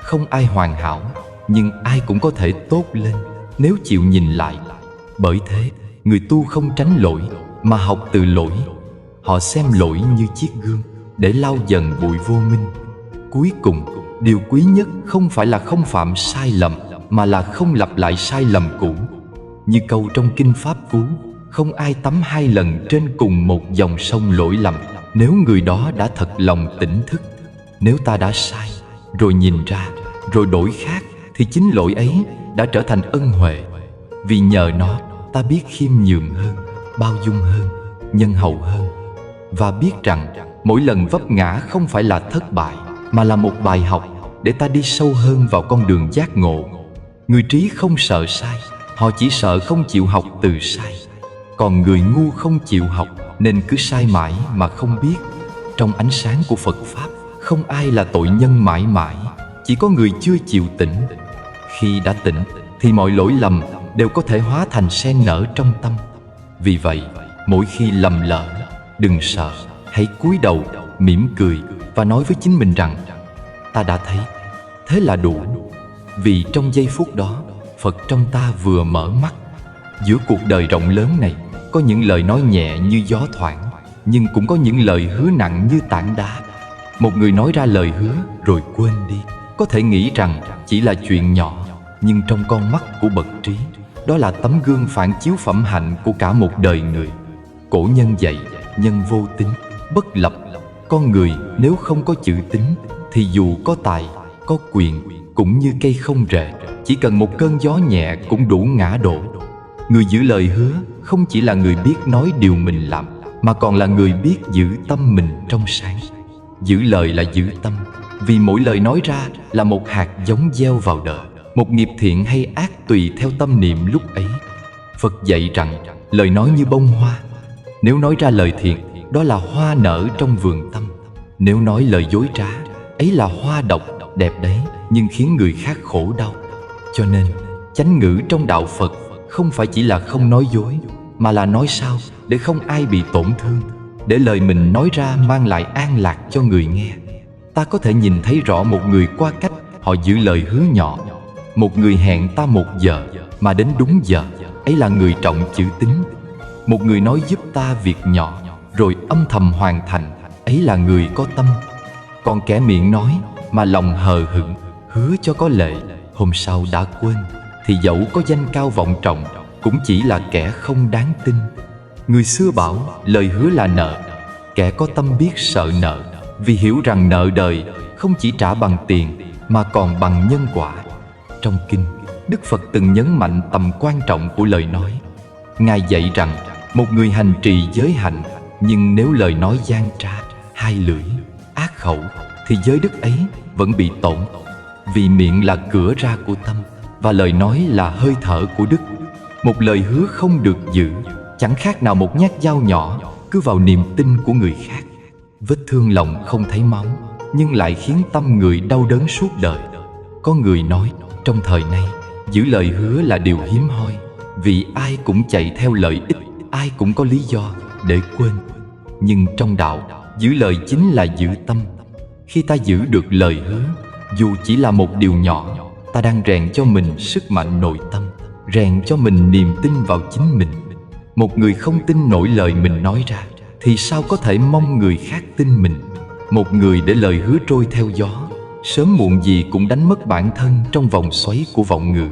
Không ai hoàn hảo, nhưng ai cũng có thể tốt lên nếu chịu nhìn lại. Bởi thế, người tu không tránh lỗi, mà học từ lỗi. Họ xem lỗi như chiếc gương để lau dần bụi vô minh. Cuối cùng, điều quý nhất không phải là không phạm sai lầm, mà là không lặp lại sai lầm cũ. Như câu trong Kinh Pháp Cú, không ai tắm 2 lần trên cùng một dòng sông lỗi lầm, nếu người đó đã thật lòng tỉnh thức. Nếu ta đã sai, rồi nhìn ra, rồi đổi khác, thì chính lỗi ấy đã trở thành ân huệ. Vì nhờ nó, ta biết khiêm nhường hơn, bao dung hơn, nhân hậu hơn. Và biết rằng, mỗi lần vấp ngã không phải là thất bại, mà là một bài học để ta đi sâu hơn vào con đường giác ngộ. Người trí không sợ sai, họ chỉ sợ không chịu học từ sai. Còn người ngu không chịu học, nên cứ sai mãi mà không biết. Trong ánh sáng của Phật Pháp, không ai là tội nhân mãi mãi, chỉ có người chưa chịu tỉnh. Khi đã tỉnh, thì mọi lỗi lầm đều có thể hóa thành sen nở trong tâm. Vì vậy, mỗi khi lầm lỡ, đừng sợ, hãy cúi đầu, mỉm cười và nói với chính mình rằng, ta đã thấy, thế là đủ. Vì trong giây phút đó, Phật trong ta vừa mở mắt. Giữa cuộc đời rộng lớn này, có những lời nói nhẹ như gió thoảng, nhưng cũng có những lời hứa nặng như tảng đá. Một người nói ra lời hứa rồi quên đi, có thể nghĩ rằng chỉ là chuyện nhỏ, nhưng trong con mắt của bậc trí, đó là tấm gương phản chiếu phẩm hạnh của cả một đời người. Cổ nhân dạy, nhân vô tính, bất lập. Con người nếu không có chữ tín, thì dù có tài, có quyền, cũng như cây không rễ, chỉ cần một cơn gió nhẹ cũng đủ ngã đổ. Người giữ lời hứa không chỉ là người biết nói điều mình làm, mà còn là người biết giữ tâm mình trong sáng. Giữ lời là giữ tâm, vì mỗi lời nói ra là một hạt giống gieo vào đời. Một nghiệp thiện hay ác tùy theo tâm niệm lúc ấy. Phật dạy rằng lời nói như bông hoa. Nếu nói ra lời thiện, đó là hoa nở trong vườn tâm. Nếu nói lời dối trá, ấy là hoa độc, đẹp đấy, nhưng khiến người khác khổ đau. Cho nên, chánh ngữ trong đạo Phật không phải chỉ là không nói dối, mà là nói sao để không ai bị tổn thương, để lời mình nói ra mang lại an lạc cho người nghe. Ta có thể nhìn thấy rõ một người qua cách họ giữ lời hứa nhỏ. Một người hẹn ta 1 giờ mà đến đúng giờ, ấy là người trọng chữ tín. Một người nói giúp ta việc nhỏ rồi âm thầm hoàn thành, ấy là người có tâm. Còn kẻ miệng nói mà lòng hờ hững, hứa cho có lệ, hôm sau đã quên, thì dẫu có danh cao vọng trọng, cũng chỉ là kẻ không đáng tin. Người xưa bảo lời hứa là nợ. Kẻ có tâm biết sợ nợ, vì hiểu rằng nợ đời không chỉ trả bằng tiền, mà còn bằng nhân quả. Trong kinh, Đức Phật từng nhấn mạnh tầm quan trọng của lời nói. Ngài dạy rằng một người hành trì giới hạnh, nhưng nếu lời nói gian trá, hai lưỡi, ác khẩu, thì giới đức ấy vẫn bị tổn. Vì miệng là cửa ra của tâm, và lời nói là hơi thở của đức. Một lời hứa không được giữ, chẳng khác nào một nhát dao nhỏ cứ vào niềm tin của người khác. Vết thương lòng không thấy máu, nhưng lại khiến tâm người đau đớn suốt đời. Có người nói, trong thời nay, giữ lời hứa là điều hiếm hoi. Vì ai cũng chạy theo lợi ích, ai cũng có lý do để quên. Nhưng trong đạo, giữ lời chính là giữ tâm. Khi ta giữ được lời hứa, dù chỉ là một điều nhỏ, ta đang rèn cho mình sức mạnh nội tâm, rèn cho mình niềm tin vào chính mình. Một người không tin nổi lời mình nói ra thì sao có thể mong người khác tin mình. Một người để lời hứa trôi theo gió, sớm muộn gì cũng đánh mất bản thân trong vòng xoáy của vọng ngữ.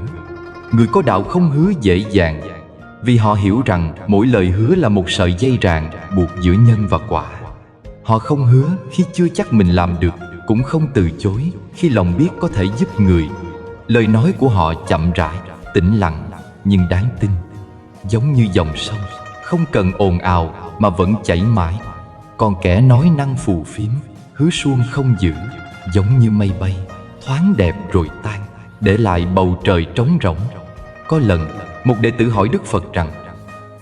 Người có đạo không hứa dễ dàng, vì họ hiểu rằng mỗi lời hứa là một sợi dây ràng buộc giữa nhân và quả. Họ không hứa khi chưa chắc mình làm được, cũng không từ chối khi lòng biết có thể giúp người. Lời nói của họ chậm rãi, tĩnh lặng nhưng đáng tin, giống như dòng sông, không cần ồn ào mà vẫn chảy mãi. Còn kẻ nói năng phù phiếm, hứa suông không giữ, giống như mây bay, thoáng đẹp rồi tan, để lại bầu trời trống rỗng. Có lần, một đệ tử hỏi Đức Phật rằng: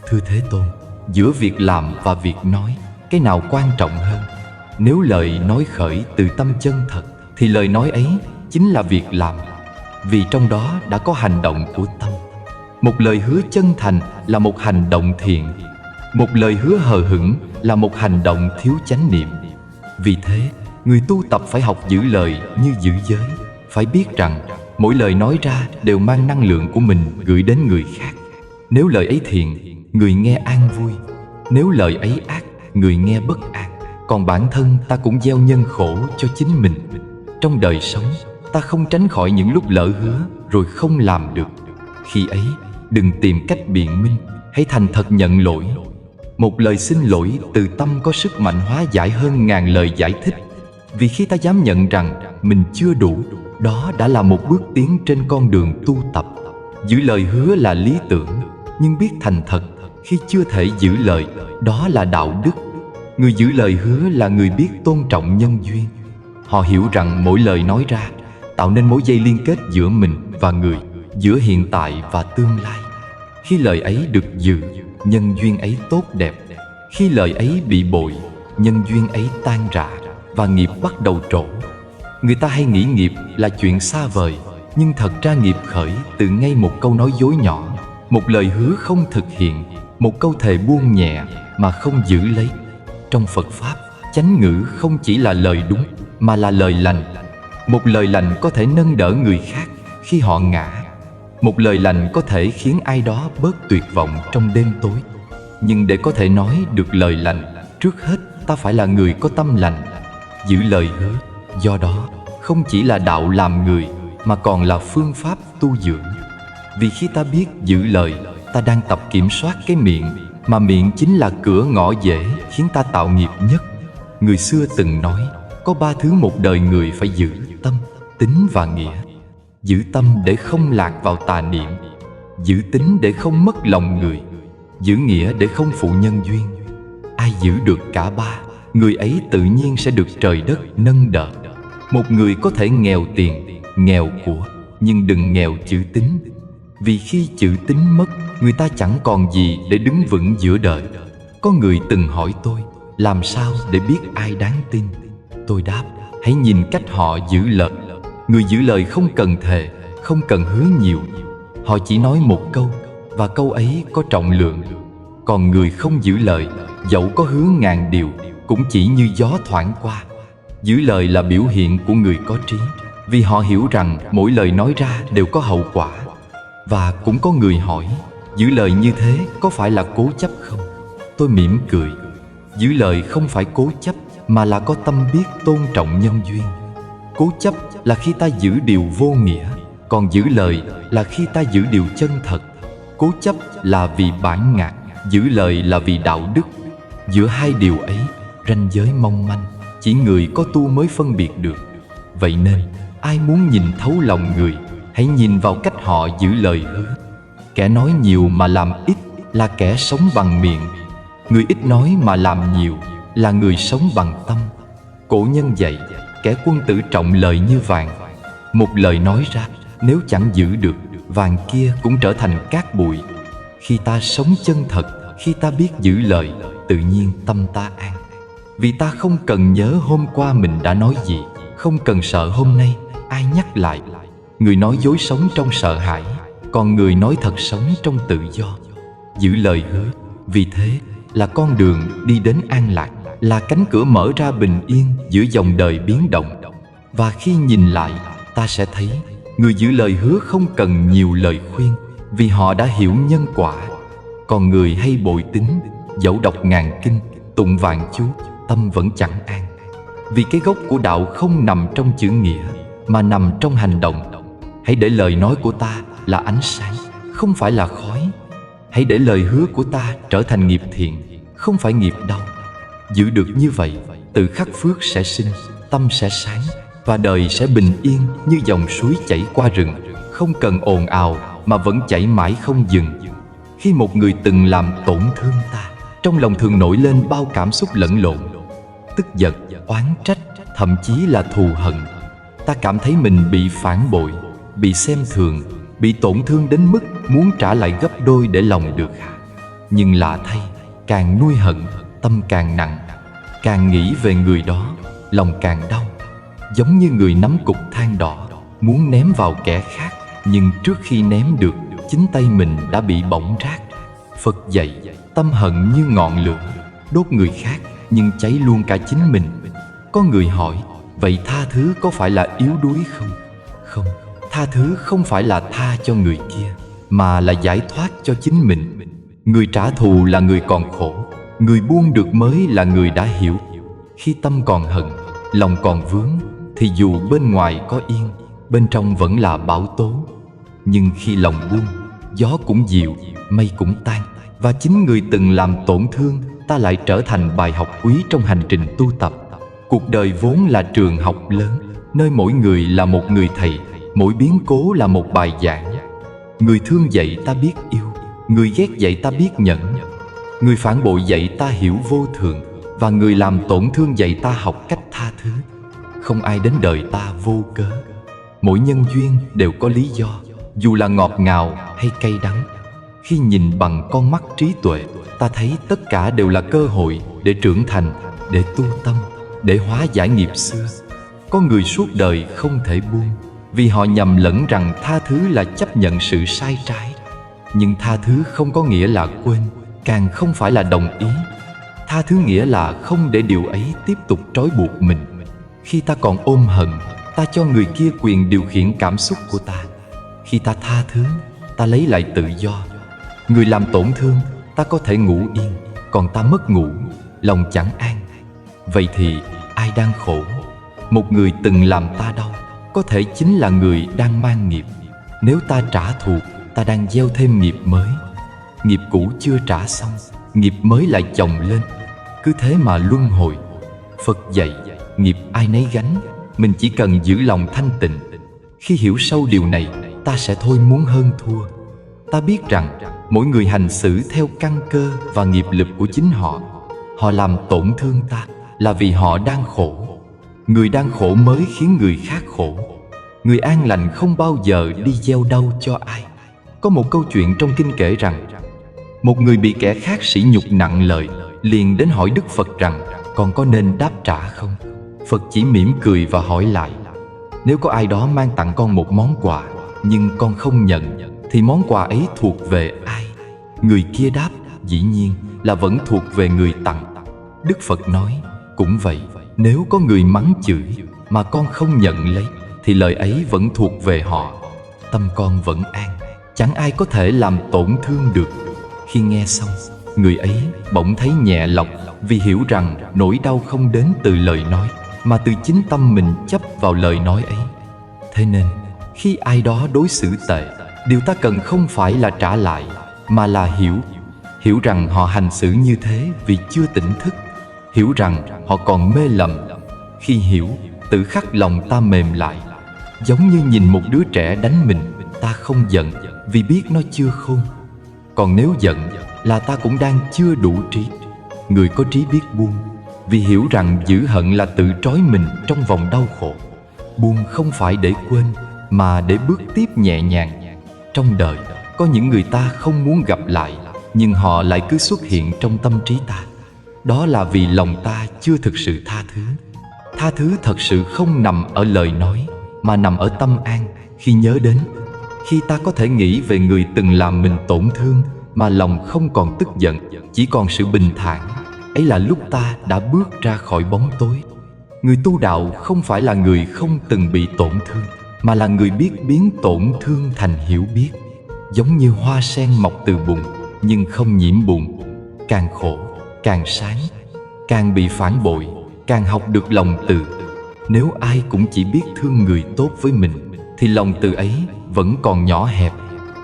Thưa Thế Tôn, giữa việc làm và việc nói, cái nào quan trọng hơn? Nếu lời nói khởi từ tâm chân thật, thì lời nói ấy chính là việc làm, vì trong đó đã có hành động của tâm. Một lời hứa chân thành là một hành động thiện. Một lời hứa hờ hững là một hành động thiếu chánh niệm. Vì thế, người tu tập phải học giữ lời như giữ giới. Phải biết rằng mỗi lời nói ra đều mang năng lượng của mình gửi đến người khác. Nếu lời ấy thiện, người nghe an vui. Nếu lời ấy ác, người nghe bất an. Còn bản thân ta cũng gieo nhân khổ cho chính mình. Trong đời sống, ta không tránh khỏi những lúc lỡ hứa rồi không làm được. Khi ấy, đừng tìm cách biện minh, hãy thành thật nhận lỗi. Một lời xin lỗi từ tâm có sức mạnh hóa giải hơn ngàn lời giải thích. Vì khi ta dám nhận rằng mình chưa đủ, đó đã là một bước tiến trên con đường tu tập. Giữ lời hứa là lý tưởng, nhưng biết thành thật khi chưa thể giữ lời, đó là đạo đức. Người giữ lời hứa là người biết tôn trọng nhân duyên. Họ hiểu rằng mỗi lời nói ra tạo nên mối dây liên kết giữa mình và người, giữa hiện tại và tương lai. Khi lời ấy được giữ, nhân duyên ấy tốt đẹp. Khi lời ấy bị bội, nhân duyên ấy tan rã và nghiệp bắt đầu trổ. Người ta hay nghĩ nghiệp là chuyện xa vời, nhưng thật ra nghiệp khởi từ ngay một câu nói dối nhỏ, một lời hứa không thực hiện, một câu thề buông nhẹ mà không giữ lấy. Trong Phật Pháp, chánh ngữ không chỉ là lời đúng, mà là lời lành. Một lời lành có thể nâng đỡ người khác khi họ ngã. Một lời lành có thể khiến ai đó bớt tuyệt vọng trong đêm tối. Nhưng để có thể nói được lời lành, trước hết ta phải là người có tâm lành, giữ lời hứa. Do đó, không chỉ là đạo làm người, mà còn là phương pháp tu dưỡng. Vì khi ta biết giữ lời, ta đang tập kiểm soát cái miệng, mà miệng chính là cửa ngõ dễ khiến ta tạo nghiệp nhất. Người xưa từng nói, có 3 thứ một đời người phải giữ: tâm, tính và nghĩa. Giữ tâm để không lạc vào tà niệm, giữ tính để không mất lòng người, giữ nghĩa để không phụ nhân duyên. Ai giữ được cả 3, người ấy tự nhiên sẽ được trời đất nâng đỡ. Một người có thể nghèo tiền, nghèo của, nhưng đừng nghèo chữ tín. Vì khi chữ tín mất, người ta chẳng còn gì để đứng vững giữa đời. Có người từng hỏi tôi, làm sao để biết ai đáng tin? Tôi đáp, hãy nhìn cách họ giữ lời. Người giữ lời không cần thề, không cần hứa nhiều. Họ chỉ nói một câu, và câu ấy có trọng lượng. Còn người không giữ lời, dẫu có hứa ngàn điều, cũng chỉ như gió thoảng qua. Giữ lời là biểu hiện của người có trí, vì họ hiểu rằng mỗi lời nói ra đều có hậu quả. Và cũng có người hỏi, giữ lời như thế có phải là cố chấp không? Tôi mỉm cười. Giữ lời không phải cố chấp, mà là có tâm biết tôn trọng nhân duyên. Cố chấp là khi ta giữ điều vô nghĩa, còn giữ lời là khi ta giữ điều chân thật. Cố chấp là vì bản ngã, giữ lời là vì đạo đức. Giữa hai điều ấy, ranh giới mong manh, chỉ người có tu mới phân biệt được. Vậy nên, ai muốn nhìn thấu lòng người, hãy nhìn vào cách họ giữ lời hứa. Kẻ nói nhiều mà làm ít là kẻ sống bằng miệng. Người ít nói mà làm nhiều là người sống bằng tâm. Cổ nhân dạy, kẻ quân tử trọng lời như vàng. Một lời nói ra, nếu chẳng giữ được, vàng kia cũng trở thành cát bụi. Khi ta sống chân thật, khi ta biết giữ lời, tự nhiên tâm ta an. Vì ta không cần nhớ hôm qua mình đã nói gì, không cần sợ hôm nay ai nhắc lại. Người nói dối sống trong sợ hãi, còn người nói thật sống trong tự do, giữ lời hứa. Vì thế là con đường đi đến an lạc, là cánh cửa mở ra bình yên giữa dòng đời biến động. Và khi nhìn lại, ta sẽ thấy người giữ lời hứa không cần nhiều lời khuyên, vì họ đã hiểu nhân quả. Còn người hay bội tính, dẫu đọc ngàn kinh, tụng vạn chú, tâm vẫn chẳng an. Vì cái gốc của đạo không nằm trong chữ nghĩa, mà nằm trong hành động. Hãy để lời nói của ta là ánh sáng, không phải là khói. Hãy để lời hứa của ta trở thành nghiệp thiện, không phải nghiệp đau. Giữ được như vậy, tự khắc phước sẽ sinh, tâm sẽ sáng, và đời sẽ bình yên như dòng suối chảy qua rừng, không cần ồn ào mà vẫn chảy mãi không dừng. Khi một người từng làm tổn thương ta, trong lòng thường nổi lên bao cảm xúc lẫn lộn, tức giận, oán trách, thậm chí là thù hận. Ta cảm thấy mình bị phản bội, bị xem thường, bị tổn thương đến mức muốn trả lại gấp đôi để lòng được hạ. Nhưng lạ thay, càng nuôi hận, tâm càng nặng. Càng nghĩ về người đó, lòng càng đau. Giống như người nắm cục than đỏ, muốn ném vào kẻ khác, nhưng trước khi ném được, chính tay mình đã bị bỏng rát. Phật dạy, tâm hận như ngọn lửa, đốt người khác nhưng cháy luôn cả chính mình. Có người hỏi, vậy tha thứ có phải là yếu đuối không? Không, tha thứ không phải là tha cho người kia, mà là giải thoát cho chính mình. Người trả thù là người còn khổ, người buông được mới là người đã hiểu. Khi tâm còn hận, lòng còn vướng, thì dù bên ngoài có yên, bên trong vẫn là bão tố. Nhưng khi lòng buông, gió cũng dịu, mây cũng tan. Và chính người từng làm tổn thương ta lại trở thành bài học quý trong hành trình tu tập. Cuộc đời vốn là trường học lớn, nơi mỗi người là một người thầy, mỗi biến cố là một bài giảng. Người thương dạy ta biết yêu, người ghét dạy ta biết nhẫn. Người phản bội dạy ta hiểu vô thường, và người làm tổn thương dạy ta học cách tha thứ. Không ai đến đời ta vô cớ. Mỗi nhân duyên đều có lý do, dù là ngọt ngào hay cay đắng. Khi nhìn bằng con mắt trí tuệ, ta thấy tất cả đều là cơ hội để trưởng thành, để tu tâm, để hóa giải nghiệp xưa. Có người suốt đời không thể buông, vì họ nhầm lẫn rằng tha thứ là chấp nhận sự sai trái. Nhưng tha thứ không có nghĩa là quên, càng không phải là đồng ý. Tha thứ nghĩa là không để điều ấy tiếp tục trói buộc mình. Khi ta còn ôm hận, ta cho người kia quyền điều khiển cảm xúc của ta. Khi ta tha thứ, ta lấy lại tự do. Người làm tổn thương, ta có thể ngủ yên, còn ta mất ngủ, lòng chẳng an. Vậy thì ai đang khổ? Một người từng làm ta đau, có thể chính là người đang mang nghiệp. Nếu ta trả thù, ta đang gieo thêm nghiệp mới. Nghiệp cũ chưa trả xong, nghiệp mới lại chồng lên. Cứ thế mà luân hồi. Phật dạy, nghiệp ai nấy gánh, mình chỉ cần giữ lòng thanh tịnh. Khi hiểu sâu điều này, ta sẽ thôi muốn hơn thua. Ta biết rằng mỗi người hành xử theo căn cơ và nghiệp lực của chính họ. Họ làm tổn thương ta là vì họ đang khổ. Người đang khổ mới khiến người khác khổ. Người an lành không bao giờ đi gieo đau cho ai. Có một câu chuyện trong kinh kể rằng, một người bị kẻ khác sỉ nhục nặng lời, liền đến hỏi Đức Phật rằng còn có nên đáp trả không? Phật chỉ mỉm cười và hỏi lại, nếu có ai đó mang tặng con một món quà, nhưng con không nhận, thì món quà ấy thuộc về ai? Người kia đáp, dĩ nhiên là vẫn thuộc về người tặng. Đức Phật nói, cũng vậy, nếu có người mắng chửi mà con không nhận lấy, thì lời ấy vẫn thuộc về họ. Tâm con vẫn an, chẳng ai có thể làm tổn thương được. Khi nghe xong, người ấy bỗng thấy nhẹ lòng, vì hiểu rằng nỗi đau không đến từ lời nói, mà từ chính tâm mình chấp vào lời nói ấy. Thế nên, khi ai đó đối xử tệ, điều ta cần không phải là trả lại, mà là hiểu rằng họ hành xử như thế vì chưa tỉnh thức, hiểu rằng họ còn mê lầm. Khi hiểu, tự khắc lòng ta mềm lại. Giống như nhìn một đứa trẻ đánh mình, ta không giận vì biết nó chưa khôn. Còn nếu giận là ta cũng đang chưa đủ trí. Người có trí biết buông, vì hiểu rằng giữ hận là tự trói mình trong vòng đau khổ. Buông không phải để quên, mà để bước tiếp nhẹ nhàng. Trong đời, có những người ta không muốn gặp lại, nhưng họ lại cứ xuất hiện trong tâm trí ta. Đó là vì lòng ta chưa thực sự tha thứ. Tha thứ thật sự không nằm ở lời nói, mà nằm ở tâm an khi nhớ đến. Khi ta có thể nghĩ về người từng làm mình tổn thương mà lòng không còn tức giận, chỉ còn sự bình thản, ấy là lúc ta đã bước ra khỏi bóng tối. Người tu đạo không phải là người không từng bị tổn thương, mà là người biết biến tổn thương thành hiểu biết. Giống như hoa sen mọc từ bùn nhưng không nhiễm bùn, càng khổ càng sáng, càng bị phản bội càng học được lòng từ. Nếu ai cũng chỉ biết thương người tốt với mình thì lòng từ ấy vẫn còn nhỏ hẹp.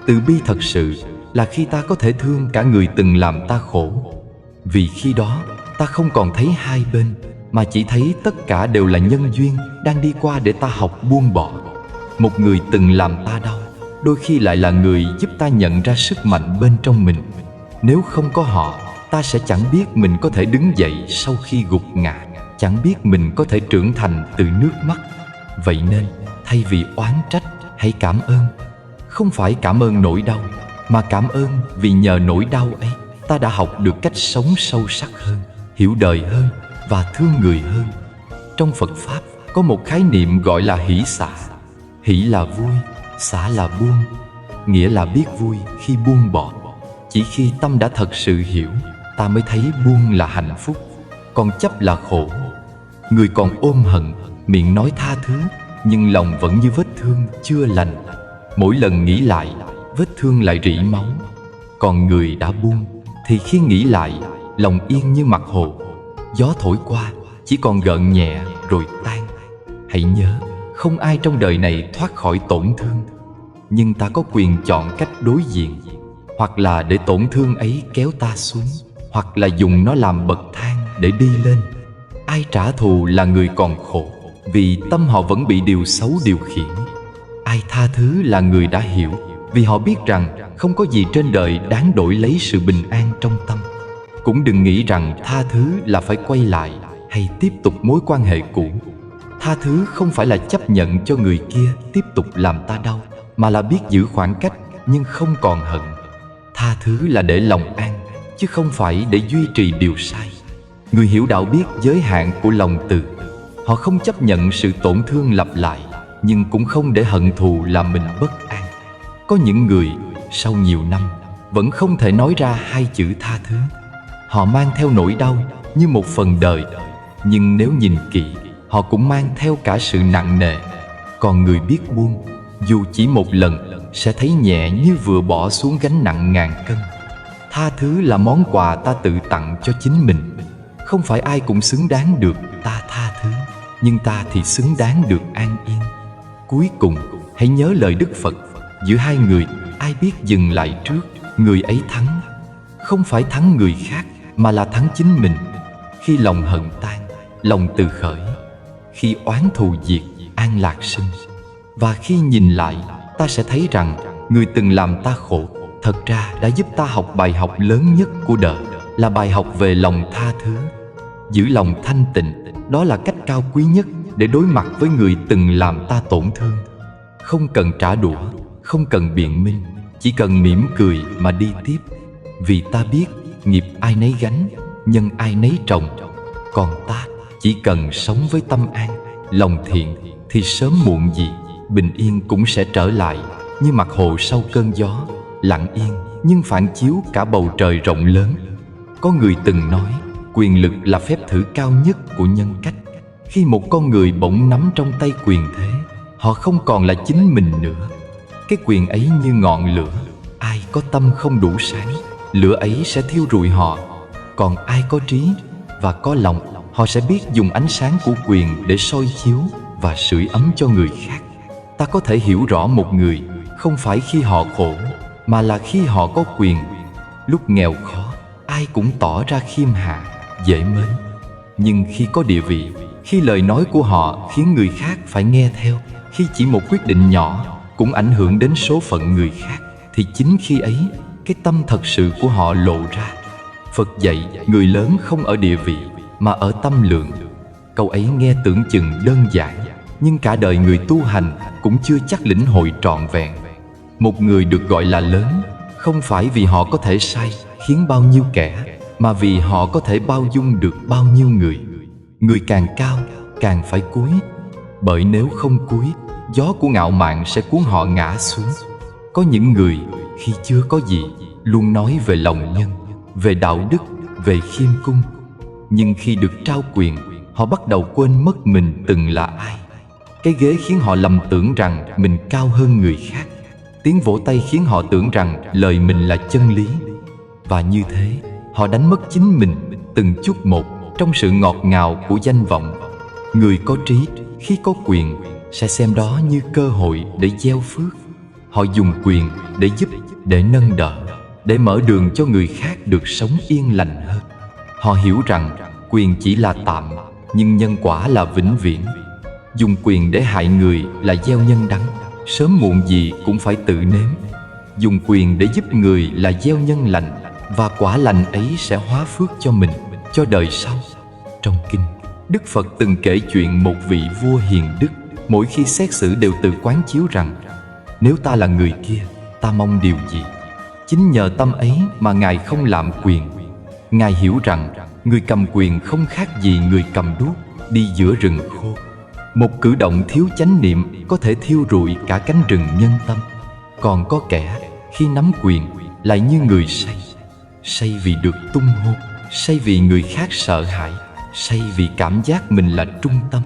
Từ bi thật sự là khi ta có thể thương cả người từng làm ta khổ. Vì khi đó ta không còn thấy hai bên, mà chỉ thấy tất cả đều là nhân duyên đang đi qua để ta học buông bỏ. Một người từng làm ta đau đôi khi lại là người giúp ta nhận ra sức mạnh bên trong mình. Nếu không có họ, ta sẽ chẳng biết mình có thể đứng dậy sau khi gục ngã, chẳng biết mình có thể trưởng thành từ nước mắt. Vậy nên thay vì oán trách, hãy cảm ơn. Không phải cảm ơn nỗi đau, mà cảm ơn vì nhờ nỗi đau ấy ta đã học được cách sống sâu sắc hơn, hiểu đời hơn và thương người hơn. Trong Phật Pháp có một khái niệm gọi là hỷ xả. Hỷ là vui, xả là buông, nghĩa là biết vui khi buông bỏ. Chỉ khi tâm đã thật sự hiểu, ta mới thấy buông là hạnh phúc, còn chấp là khổ. Người còn ôm hận, miệng nói tha thứ, nhưng lòng vẫn như vết thương chưa lành. Mỗi lần nghĩ lại, vết thương lại rỉ máu. Còn người đã buông thì khi nghĩ lại, lòng yên như mặt hồ. Gió thổi qua, chỉ còn gợn nhẹ rồi tan. Hãy nhớ, không ai trong đời này thoát khỏi tổn thương, nhưng ta có quyền chọn cách đối diện. Hoặc là để tổn thương ấy kéo ta xuống, hoặc là dùng nó làm bậc thang để đi lên. Ai trả thù là người còn khổ, vì tâm họ vẫn bị điều xấu điều khiển. Ai tha thứ là người đã hiểu, vì họ biết rằng không có gì trên đời đáng đổi lấy sự bình an trong tâm. Cũng đừng nghĩ rằng tha thứ là phải quay lại hay tiếp tục mối quan hệ cũ. Tha thứ không phải là chấp nhận cho người kia tiếp tục làm ta đau, mà là biết giữ khoảng cách nhưng không còn hận. Tha thứ là để lòng an, chứ không phải để duy trì điều sai. Người hiểu đạo biết giới hạn của lòng từ. Họ không chấp nhận sự tổn thương lặp lại, nhưng cũng không để hận thù làm mình bất an. Có những người sau nhiều năm vẫn không thể nói ra hai chữ tha thứ. Họ mang theo nỗi đau như một phần đời, nhưng nếu nhìn kỹ, họ cũng mang theo cả sự nặng nề. Còn người biết buông, dù chỉ một lần, sẽ thấy nhẹ như vừa bỏ xuống gánh nặng ngàn cân. Tha thứ là món quà ta tự tặng cho chính mình. Không phải ai cũng xứng đáng được ta tha thứ, nhưng ta thì xứng đáng được an yên. Cuối cùng, hãy nhớ lời Đức Phật: giữa hai người, ai biết dừng lại trước, người ấy thắng. Không phải thắng người khác, mà là thắng chính mình. Khi lòng hận tan, lòng từ khởi. Khi oán thù diệt, an lạc sinh. Và khi nhìn lại, ta sẽ thấy rằng người từng làm ta khổ thật ra đã giúp ta học bài học lớn nhất của đời, là bài học về lòng tha thứ. Giữ lòng thanh tịnh, đó là cách cao quý nhất để đối mặt với người từng làm ta tổn thương. Không cần trả đũa, không cần biện minh, chỉ cần mỉm cười mà đi tiếp. Vì ta biết nghiệp ai nấy gánh, nhân ai nấy trồng. Còn ta chỉ cần sống với tâm an, lòng thiện, thì sớm muộn gì bình yên cũng sẽ trở lại, như mặt hồ sau cơn gió, lặng yên nhưng phản chiếu cả bầu trời rộng lớn. Có người từng nói, quyền lực là phép thử cao nhất của nhân cách. Khi một con người bỗng nắm trong tay quyền thế, họ không còn là chính mình nữa. Cái quyền ấy như ngọn lửa, ai có tâm không đủ sáng, lửa ấy sẽ thiêu rụi họ. Còn ai có trí và có lòng, họ sẽ biết dùng ánh sáng của quyền để soi chiếu và sưởi ấm cho người khác. Ta có thể hiểu rõ một người không phải khi họ khổ, mà là khi họ có quyền. Lúc nghèo khó, ai cũng tỏ ra khiêm hạ, dễ mến. Nhưng khi có địa vị, khi lời nói của họ khiến người khác phải nghe theo, khi chỉ một quyết định nhỏ cũng ảnh hưởng đến số phận người khác, thì chính khi ấy, cái tâm thật sự của họ lộ ra. Phật dạy người lớn không ở địa vị, mà ở tâm lượng. Câu ấy nghe tưởng chừng đơn giản, nhưng cả đời người tu hành cũng chưa chắc lĩnh hội trọn vẹn. Một người được gọi là lớn, không phải vì họ có thể sai khiến bao nhiêu kẻ, mà vì họ có thể bao dung được bao nhiêu người. Người càng cao, càng phải cúi, bởi nếu không cúi, gió của ngạo mạn sẽ cuốn họ ngã xuống. Có những người khi chưa có gì luôn nói về lòng nhân, về đạo đức, về khiêm cung. Nhưng khi được trao quyền, họ bắt đầu quên mất mình từng là ai. Cái ghế khiến họ lầm tưởng rằng mình cao hơn người khác. Tiếng vỗ tay khiến họ tưởng rằng lời mình là chân lý. Và như thế, họ đánh mất chính mình từng chút một trong sự ngọt ngào của danh vọng. Người có trí khi có quyền sẽ xem đó như cơ hội để gieo phước. Họ dùng quyền để giúp, để nâng đỡ, để mở đường cho người khác được sống yên lành hơn. Họ hiểu rằng quyền chỉ là tạm, nhưng nhân quả là vĩnh viễn. Dùng quyền để hại người là gieo nhân đắng, sớm muộn gì cũng phải tự nếm. Dùng quyền để giúp người là gieo nhân lành, và quả lành ấy sẽ hóa phước cho mình, cho đời sau. Trong kinh, Đức Phật từng kể chuyện một vị vua hiền đức, mỗi khi xét xử đều tự quán chiếu rằng nếu ta là người kia, ta mong điều gì? Chính nhờ tâm ấy mà Ngài không lạm quyền. Ngài hiểu rằng người cầm quyền không khác gì người cầm đuốc đi giữa rừng khô. Một cử động thiếu chánh niệm có thể thiêu rụi cả cánh rừng nhân tâm. Còn có kẻ khi nắm quyền lại như người say. Say vì được tung hô, say vì người khác sợ hãi, say vì cảm giác mình là trung tâm.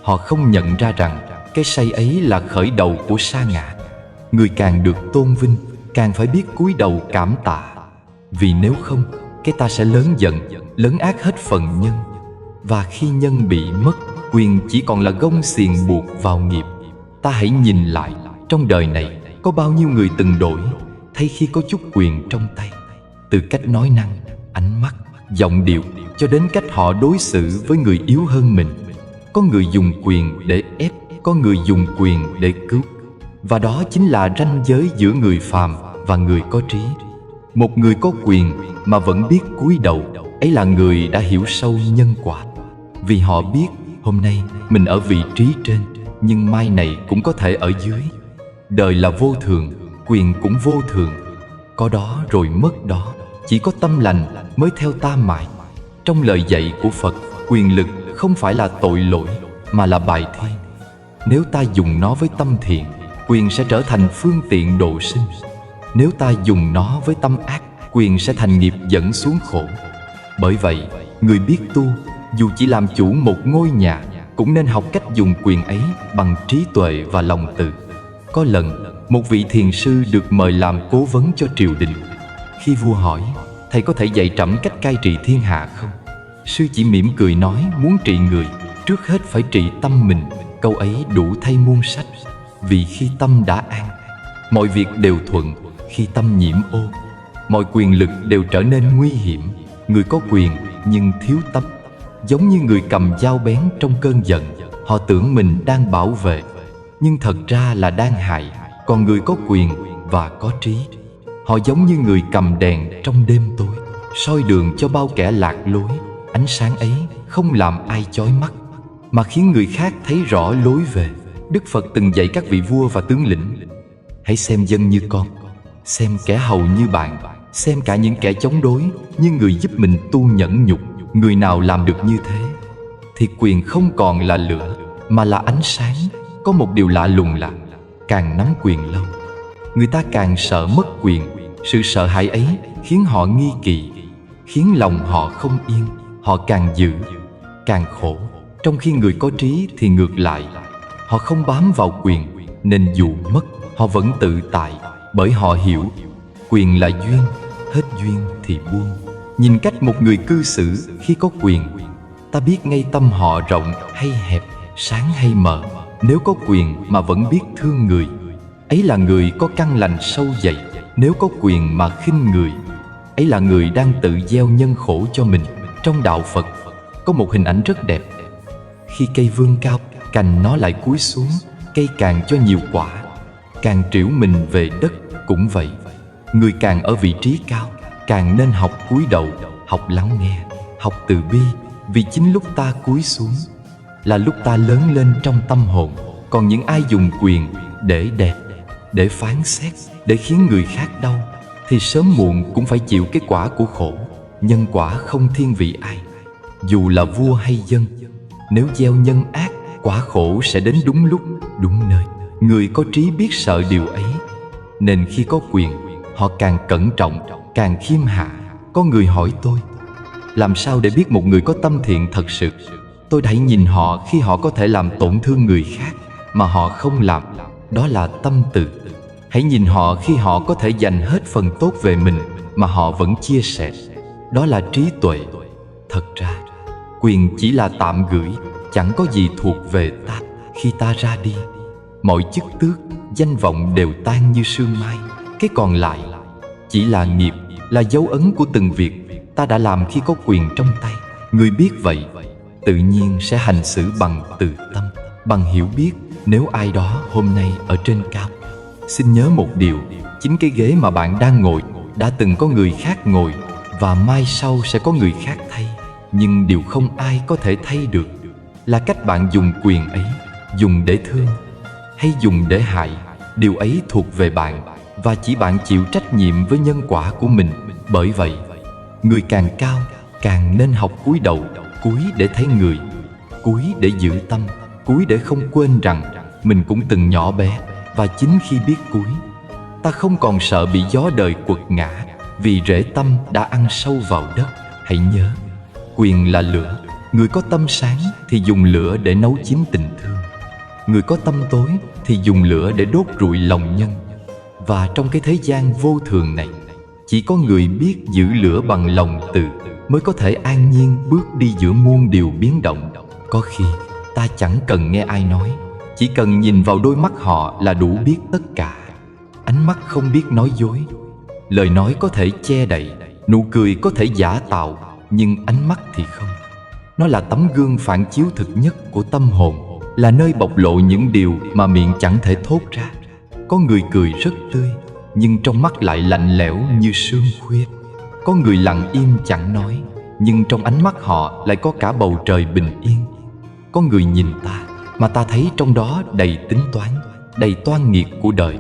Họ không nhận ra rằng cái say ấy là khởi đầu của sa ngã. Người càng được tôn vinh, càng phải biết cúi đầu cảm tạ. Vì nếu không, cái ta sẽ lớn giận, lấn át hết phần nhân. Và khi nhân bị mất, quyền chỉ còn là gông xiềng buộc vào nghiệp. Ta hãy nhìn lại, trong đời này có bao nhiêu người từng đổi thay khi có chút quyền trong tay. Từ cách nói năng, ánh mắt, giọng điệu cho đến cách họ đối xử với người yếu hơn mình. Có người dùng quyền để ép, có người dùng quyền để cứu. Và đó chính là ranh giới giữa người phàm và người có trí. Một người có quyền mà vẫn biết cúi đầu, ấy là người đã hiểu sâu nhân quả. Vì họ biết hôm nay mình ở vị trí trên, nhưng mai này cũng có thể ở dưới. Đời là vô thường, quyền cũng vô thường. Có đó rồi mất đó, chỉ có tâm lành mới theo ta mãi. Trong lời dạy của Phật, quyền lực không phải là tội lỗi, mà là bài thi. Nếu ta dùng nó với tâm thiện, quyền sẽ trở thành phương tiện độ sinh. Nếu ta dùng nó với tâm ác, quyền sẽ thành nghiệp dẫn xuống khổ. Bởi vậy, người biết tu, dù chỉ làm chủ một ngôi nhà, cũng nên học cách dùng quyền ấy bằng trí tuệ và lòng từ. Có lần, một vị thiền sư được mời làm cố vấn cho triều đình. Khi vua hỏi, thầy có thể dạy trẫm cách cai trị thiên hạ không? Sư chỉ mỉm cười nói, muốn trị người, trước hết phải trị tâm mình. Câu ấy đủ thay muôn sách. Vì khi tâm đã an, mọi việc đều thuận. Khi tâm nhiễm ô, mọi quyền lực đều trở nên nguy hiểm. Người có quyền nhưng thiếu tâm, giống như người cầm dao bén trong cơn giận. Họ tưởng mình đang bảo vệ, nhưng thật ra là đang hại. Còn người có quyền và có trí, họ giống như người cầm đèn trong đêm tối, soi đường cho bao kẻ lạc lối. Ánh sáng ấy không làm ai chói mắt, mà khiến người khác thấy rõ lối về. Đức Phật từng dạy các vị vua và tướng lĩnh: hãy xem dân như con, xem kẻ hầu như bạn, xem cả những kẻ chống đối như người giúp mình tu nhẫn nhục. Người nào làm được như thế thì quyền không còn là lửa mà là ánh sáng. Có một điều lạ lùng là càng nắm quyền lâu, người ta càng sợ mất quyền. Sự sợ hãi ấy khiến họ nghi kỵ, khiến lòng họ không yên. Họ càng giữ càng khổ. Trong khi người có trí thì ngược lại, họ không bám vào quyền, nên dù mất họ vẫn tự tại. Bởi họ hiểu quyền là duyên, hết duyên thì buông. Nhìn cách một người cư xử khi có quyền, ta biết ngay tâm họ rộng hay hẹp, sáng hay mờ. Nếu có quyền mà vẫn biết thương người, ấy là người có căn lành sâu dày. Nếu có quyền mà khinh người, ấy là người đang tự gieo nhân khổ cho mình. Trong đạo Phật có một hình ảnh rất đẹp. Khi cây vươn cao, cành nó lại cúi xuống. Cây càng cho nhiều quả, càng trĩu mình về đất. Cũng vậy, người càng ở vị trí cao, càng nên học cúi đầu, học lắng nghe, học từ bi. Vì chính lúc ta cúi xuống là lúc ta lớn lên trong tâm hồn. Còn những ai dùng quyền để đẹp, để phán xét, để khiến người khác đau, thì sớm muộn cũng phải chịu cái quả của khổ. Nhân quả không thiên vị ai, dù là vua hay dân. Nếu gieo nhân ác, quả khổ sẽ đến đúng lúc, đúng nơi. Người có trí biết sợ điều ấy, nên khi có quyền, họ càng cẩn trọng, càng khiêm hạ. Có người hỏi tôi, làm sao để biết một người có tâm thiện thật sự? Tôi hãy nhìn họ khi họ có thể làm tổn thương người khác mà họ không làm, đó là tâm từ. Hãy nhìn họ khi họ có thể dành hết phần tốt về mình mà họ vẫn chia sẻ, đó là trí tuệ. Thật ra, quyền chỉ là tạm gửi, chẳng có gì thuộc về ta. Khi ta ra đi, mọi chức tước, danh vọng đều tan như sương mai. Cái còn lại chỉ là nghiệp, là dấu ấn của từng việc ta đã làm khi có quyền trong tay. Người biết vậy, tự nhiên sẽ hành xử bằng từ tâm, bằng hiểu biết. Nếu ai đó hôm nay ở trên cao, xin nhớ một điều, chính cái ghế mà bạn đang ngồi đã từng có người khác ngồi, và mai sau sẽ có người khác thay. Nhưng điều không ai có thể thay được là cách bạn dùng quyền ấy, dùng để thương hay dùng để hại. Điều ấy thuộc về bạn, và chỉ bạn chịu trách nhiệm với nhân quả của mình. Bởi vậy, người càng cao càng nên học cúi đầu, cúi để thấy người, cúi để giữ tâm, cúi để không quên rằng mình cũng từng nhỏ bé. Và chính khi biết cúi, ta không còn sợ bị gió đời quật ngã, vì rễ tâm đã ăn sâu vào đất. Hãy nhớ, quyền là lửa. Người có tâm sáng thì dùng lửa để nấu chín tình thương, người có tâm tối thì dùng lửa để đốt rụi lòng nhân. Và trong cái thế gian vô thường này, chỉ có người biết giữ lửa bằng lòng từ mới có thể an nhiên bước đi giữa muôn điều biến động. Có khi ta chẳng cần nghe ai nói, chỉ cần nhìn vào đôi mắt họ là đủ biết tất cả. Ánh mắt không biết nói dối, lời nói có thể che đậy, nụ cười có thể giả tạo, nhưng ánh mắt thì không. Nó là tấm gương phản chiếu thực nhất của tâm hồn, là nơi bộc lộ những điều mà miệng chẳng thể thốt ra. Có người cười rất tươi, nhưng trong mắt lại lạnh lẽo như sương khuya. Có người lặng im chẳng nói, nhưng trong ánh mắt họ lại có cả bầu trời bình yên. Có người nhìn ta mà ta thấy trong đó đầy tính toán, đầy toan nghiệt của đời.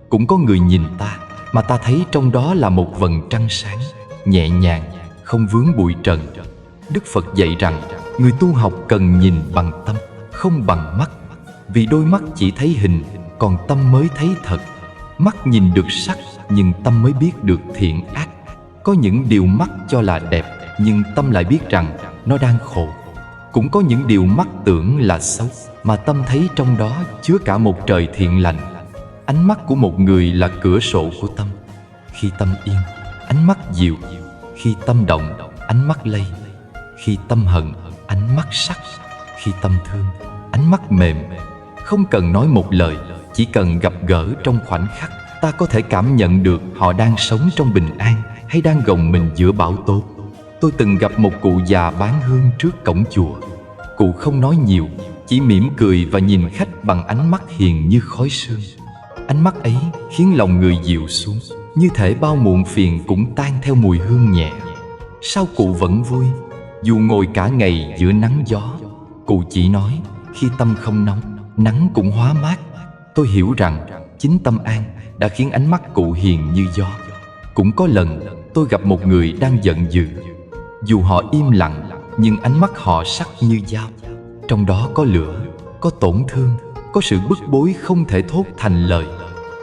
Cũng có người nhìn ta mà ta thấy trong đó là một vầng trăng sáng, nhẹ nhàng, không vướng bụi trần. Đức Phật dạy rằng người tu học cần nhìn bằng tâm, không bằng mắt. Vì đôi mắt chỉ thấy hình, còn tâm mới thấy thật. Mắt nhìn được sắc, nhưng tâm mới biết được thiện ác. Có những điều mắt cho là đẹp, nhưng tâm lại biết rằng nó đang khổ. Cũng có những điều mắt tưởng là xấu, mà tâm thấy trong đó chứa cả một trời thiện lành. Ánh mắt của một người là cửa sổ của tâm. Khi tâm yên, ánh mắt dịu. Khi tâm động, ánh mắt lây. Khi tâm hận, ánh mắt sắc. Khi tâm thương, ánh mắt mềm. Không cần nói một lời, chỉ cần gặp gỡ trong khoảnh khắc, ta có thể cảm nhận được họ đang sống trong bình an hay đang gồng mình giữa bão tố. Tôi từng gặp một cụ già bán hương trước cổng chùa. Cụ không nói nhiều, chỉ mỉm cười và nhìn khách bằng ánh mắt hiền như khói sương. Ánh mắt ấy khiến lòng người dịu xuống, như thể bao muộn phiền cũng tan theo mùi hương nhẹ. Sao cụ vẫn vui, dù ngồi cả ngày giữa nắng gió? Cụ chỉ nói, khi tâm không nóng, nắng cũng hóa mát. Tôi hiểu rằng chính tâm an đã khiến ánh mắt cụ hiền như gió. Cũng có lần tôi gặp một người đang giận dữ. Dù họ im lặng, nhưng ánh mắt họ sắc như dao. Trong đó có lửa, có tổn thương, có sự bức bối không thể thốt thành lời.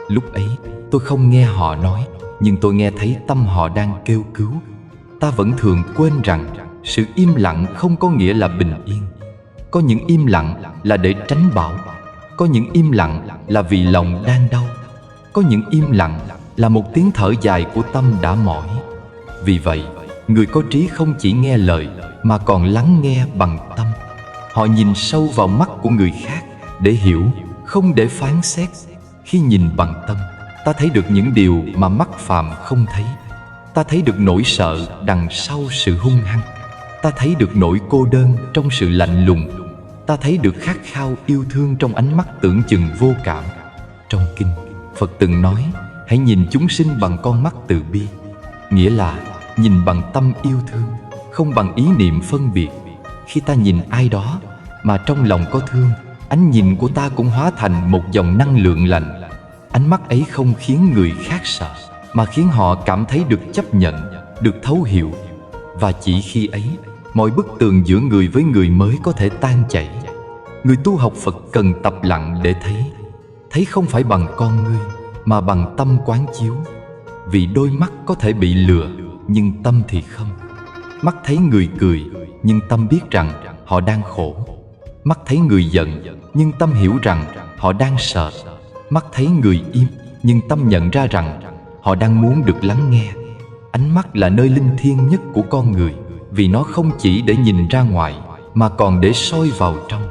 Lúc ấy tôi không nghe họ nói, nhưng tôi nghe thấy tâm họ đang kêu cứu. Ta vẫn thường quên rằng sự im lặng không có nghĩa là bình yên. Có những im lặng là để tránh bão. Có những im lặng là vì lòng đang đau. Có những im lặng là một tiếng thở dài của tâm đã mỏi. Vì vậy, người có trí không chỉ nghe lời mà còn lắng nghe bằng tâm. Họ nhìn sâu vào mắt của người khác để hiểu, không để phán xét. Khi nhìn bằng tâm, ta thấy được những điều mà mắt phàm không thấy. Ta thấy được nỗi sợ đằng sau sự hung hăng. Ta thấy được nỗi cô đơn trong sự lạnh lùng. Ta thấy được khát khao yêu thương trong ánh mắt tưởng chừng vô cảm. Trong kinh, Phật từng nói, hãy nhìn chúng sinh bằng con mắt từ bi. Nghĩa là nhìn bằng tâm yêu thương, không bằng ý niệm phân biệt. Khi ta nhìn ai đó mà trong lòng có thương, ánh nhìn của ta cũng hóa thành một dòng năng lượng lành. Ánh mắt ấy không khiến người khác sợ, mà khiến họ cảm thấy được chấp nhận, được thấu hiểu. Và chỉ khi ấy, mọi bức tường giữa người với người mới có thể tan chảy. Người tu học Phật cần tập lặng để thấy. Thấy không phải bằng con ngươi, mà bằng tâm quán chiếu. Vì đôi mắt có thể bị lừa, nhưng tâm thì không. Mắt thấy người cười, nhưng tâm biết rằng họ đang khổ. Mắt thấy người giận, nhưng tâm hiểu rằng họ đang sợ. Mắt thấy người im, nhưng tâm nhận ra rằng họ đang muốn được lắng nghe. Ánh mắt là nơi linh thiêng nhất của con người, vì nó không chỉ để nhìn ra ngoài, mà còn để soi vào trong.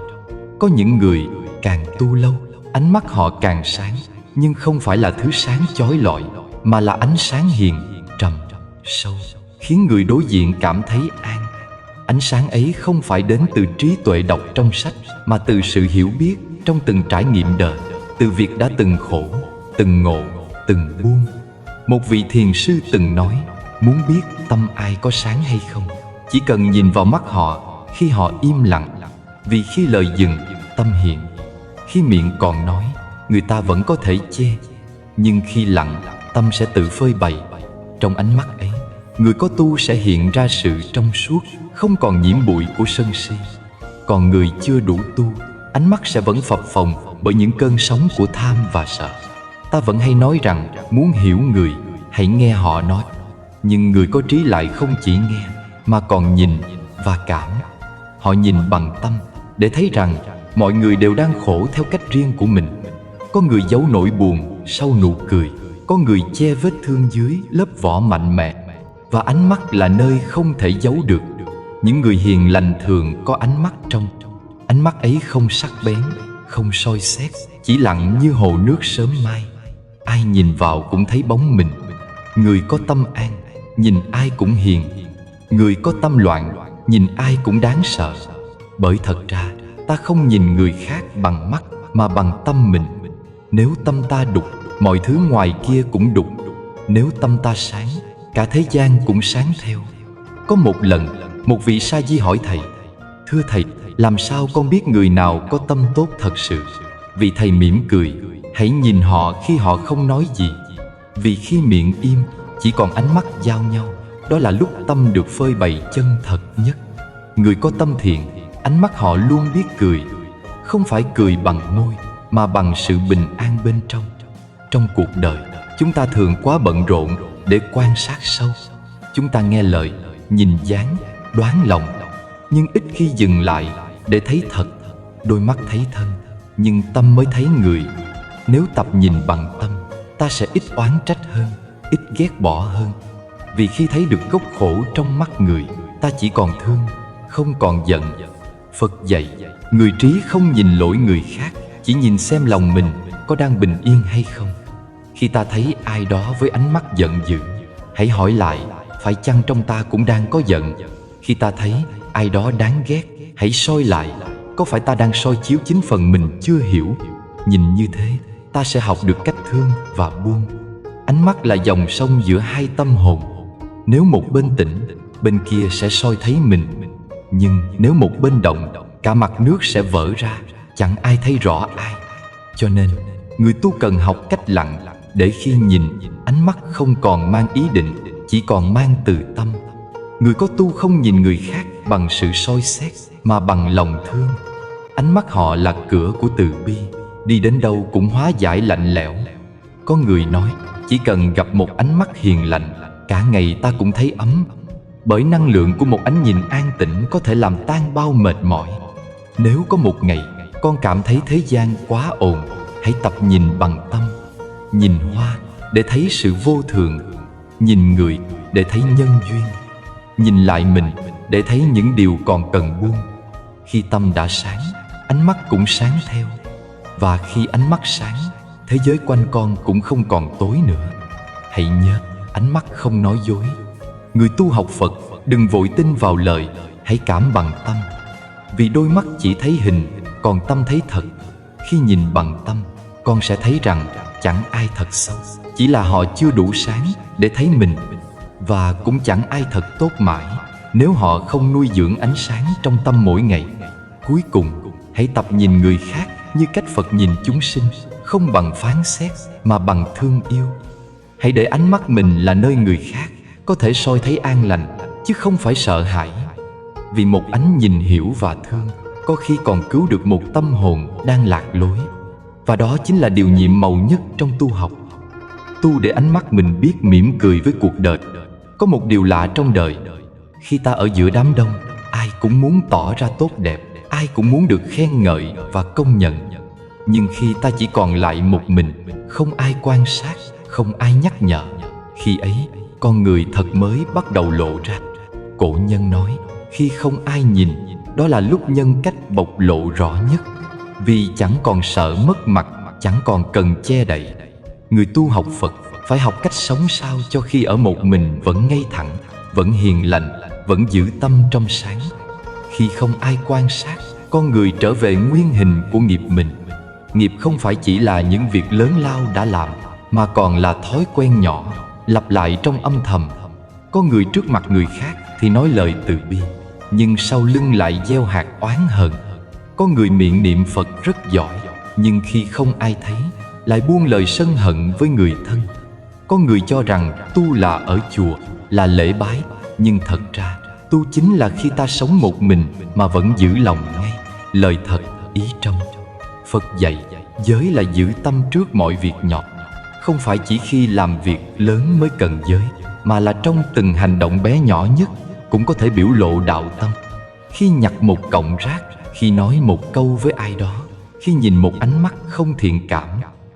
Có những người càng tu lâu, ánh mắt họ càng sáng, nhưng không phải là thứ sáng chói lọi, mà là ánh sáng hiền, trầm, sâu, khiến người đối diện cảm thấy an. Ánh sáng ấy không phải đến từ trí tuệ đọc trong sách, mà từ sự hiểu biết trong từng trải nghiệm đời, từ việc đã từng khổ, từng ngộ, từng buông. Một vị thiền sư từng nói, muốn biết tâm ai có sáng hay không, chỉ cần nhìn vào mắt họ khi họ im lặng. Vì khi lời dừng, tâm hiện. Khi miệng còn nói, người ta vẫn có thể chê. Nhưng khi lặng, tâm sẽ tự phơi bày. Trong ánh mắt ấy, người có tu sẽ hiện ra sự trong suốt, không còn nhiễm bụi của sân si. Còn người chưa đủ tu, ánh mắt sẽ vẫn phập phồng bởi những cơn sóng của tham và sợ. Ta vẫn hay nói rằng muốn hiểu người, hãy nghe họ nói. Nhưng người có trí lại không chỉ nghe, mà còn nhìn và cảm. Họ nhìn bằng tâm để thấy rằng mọi người đều đang khổ theo cách riêng của mình. Có người giấu nỗi buồn sau nụ cười, có người che vết thương dưới lớp vỏ mạnh mẽ. Và ánh mắt là nơi không thể giấu được. Những người hiền lành thường có ánh mắt trong. Ánh mắt ấy không sắc bén, không soi xét, chỉ lặng như hồ nước sớm mai. Ai nhìn vào cũng thấy bóng mình. Người có tâm an, nhìn ai cũng hiền. Người có tâm loạn, nhìn ai cũng đáng sợ. Bởi thật ra, ta không nhìn người khác bằng mắt, mà bằng tâm mình. Nếu tâm ta đục, mọi thứ ngoài kia cũng đục. Nếu tâm ta sáng, cả thế gian cũng sáng theo. Có một lần, một vị sa di hỏi thầy, thưa thầy, làm sao con biết người nào có tâm tốt thật sự? Vị thầy mỉm cười, hãy nhìn họ khi họ không nói gì. Vì khi miệng im, chỉ còn ánh mắt giao nhau, đó là lúc tâm được phơi bày chân thật nhất. Người có tâm thiện, ánh mắt họ luôn biết cười. Không phải cười bằng môi, mà bằng sự bình an bên trong. Trong cuộc đời, chúng ta thường quá bận rộn để quan sát sâu. Chúng ta nghe lời, nhìn dáng, đoán lòng, nhưng ít khi dừng lại để thấy thật. Đôi mắt thấy thân, nhưng tâm mới thấy người. Nếu tập nhìn bằng tâm, ta sẽ ít oán trách hơn, ít ghét bỏ hơn. Vì khi thấy được gốc khổ trong mắt người, ta chỉ còn thương, không còn giận. Phật dạy, người trí không nhìn lỗi người khác, chỉ nhìn xem lòng mình có đang bình yên hay không. Khi ta thấy ai đó với ánh mắt giận dữ, hãy hỏi lại, phải chăng trong ta cũng đang có giận? Khi ta thấy ai đó đáng ghét, hãy soi lại, có phải ta đang soi chiếu chính phần mình chưa hiểu? Nhìn như thế, ta sẽ học được cách thương và buông. Ánh mắt là dòng sông giữa hai tâm hồn. Nếu một bên tĩnh, bên kia sẽ soi thấy mình. Nhưng nếu một bên động, cả mặt nước sẽ vỡ ra, chẳng ai thấy rõ ai. Cho nên, người tu cần học cách lặng, để khi nhìn, ánh mắt không còn mang ý định, chỉ còn mang từ tâm. Người có tu không nhìn người khác bằng sự soi xét, mà bằng lòng thương. Ánh mắt họ là cửa của từ bi, đi đến đâu cũng hóa giải lạnh lẽo. Có người nói, chỉ cần gặp một ánh mắt hiền lành, cả ngày ta cũng thấy ấm. Bởi năng lượng của một ánh nhìn an tĩnh có thể làm tan bao mệt mỏi. Nếu có một ngày con cảm thấy thế gian quá ồn, hãy tập nhìn bằng tâm. Nhìn hoa để thấy sự vô thường, nhìn người để thấy nhân duyên, nhìn lại mình để thấy những điều còn cần buông. Khi tâm đã sáng, ánh mắt cũng sáng theo. Và khi ánh mắt sáng, thế giới quanh con cũng không còn tối nữa. Hãy nhớ, ánh mắt không nói dối. Người tu học Phật đừng vội tin vào lời, hãy cảm bằng tâm. Vì đôi mắt chỉ thấy hình, còn tâm thấy thật. Khi nhìn bằng tâm, con sẽ thấy rằng chẳng ai thật xấu, chỉ là họ chưa đủ sáng để thấy mình. Và cũng chẳng ai thật tốt mãi, nếu họ không nuôi dưỡng ánh sáng trong tâm mỗi ngày. Cuối cùng, hãy tập nhìn người khác như cách Phật nhìn chúng sinh, không bằng phán xét, mà bằng thương yêu. Hãy để ánh mắt mình là nơi người khác có thể soi thấy an lành, chứ không phải sợ hãi. Vì một ánh nhìn hiểu và thương có khi còn cứu được một tâm hồn đang lạc lối. Và đó chính là điều nhiệm màu nhất trong tu học. Tu để ánh mắt mình biết mỉm cười với cuộc đời. Có một điều lạ trong đời, khi ta ở giữa đám đông, ai cũng muốn tỏ ra tốt đẹp, ai cũng muốn được khen ngợi và công nhận. Nhưng khi ta chỉ còn lại một mình, không ai quan sát, không ai nhắc nhở, khi ấy con người thật mới bắt đầu lộ ra. Cổ nhân nói, khi không ai nhìn, đó là lúc nhân cách bộc lộ rõ nhất. Vì chẳng còn sợ mất mặt, chẳng còn cần che đậy. Người tu học Phật phải học cách sống sao cho khi ở một mình vẫn ngay thẳng, vẫn hiền lành, vẫn giữ tâm trong sáng. Khi không ai quan sát, con người trở về nguyên hình của nghiệp mình. Nghiệp không phải chỉ là những việc lớn lao đã làm, mà còn là thói quen nhỏ, lặp lại trong âm thầm. Có người trước mặt người khác thì nói lời từ bi, nhưng sau lưng lại gieo hạt oán hờn. Có người miệng niệm Phật rất giỏi, nhưng khi không ai thấy, lại buông lời sân hận với người thân. Có người cho rằng tu là ở chùa, là lễ bái, nhưng thật ra tu chính là khi ta sống một mình mà vẫn giữ lòng ngay, lời thật, ý trong. Phật dạy, giới là giữ tâm trước mọi việc nhỏ. Không phải chỉ khi làm việc lớn mới cần giới, mà là trong từng hành động bé nhỏ nhất cũng có thể biểu lộ đạo tâm. Khi nhặt một cọng rác, khi nói một câu với ai đó, khi nhìn một ánh mắt không thiện cảm,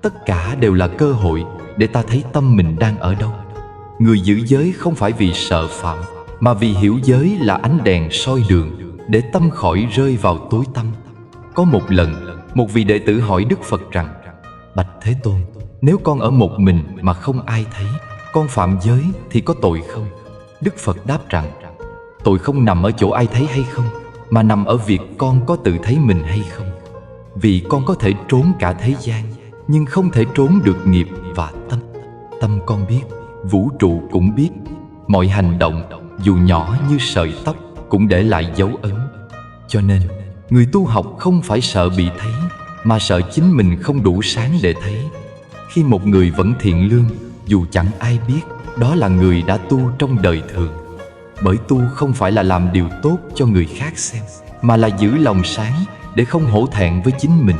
tất cả đều là cơ hội để ta thấy tâm mình đang ở đâu. Người giữ giới không phải vì sợ phạm, mà vì hiểu giới là ánh đèn soi đường, để tâm khỏi rơi vào tối tăm. Có một lần, một vị đệ tử hỏi Đức Phật rằng: Bạch Thế Tôn, nếu con ở một mình mà không ai thấy, con phạm giới thì có tội không? Đức Phật đáp rằng: Tội không nằm ở chỗ ai thấy hay không, mà nằm ở việc con có tự thấy mình hay không. Vì con có thể trốn cả thế gian, nhưng không thể trốn được nghiệp và tâm. Tâm con biết, vũ trụ cũng biết. Mọi hành động, dù nhỏ như sợi tóc, cũng để lại dấu ấn. Cho nên, người tu học không phải sợ bị thấy, mà sợ chính mình không đủ sáng để thấy. Khi một người vẫn thiện lương, dù chẳng ai biết, đó là người đã tu trong đời thường. Bởi tu không phải là làm điều tốt cho người khác xem, mà là giữ lòng sáng để không hổ thẹn với chính mình.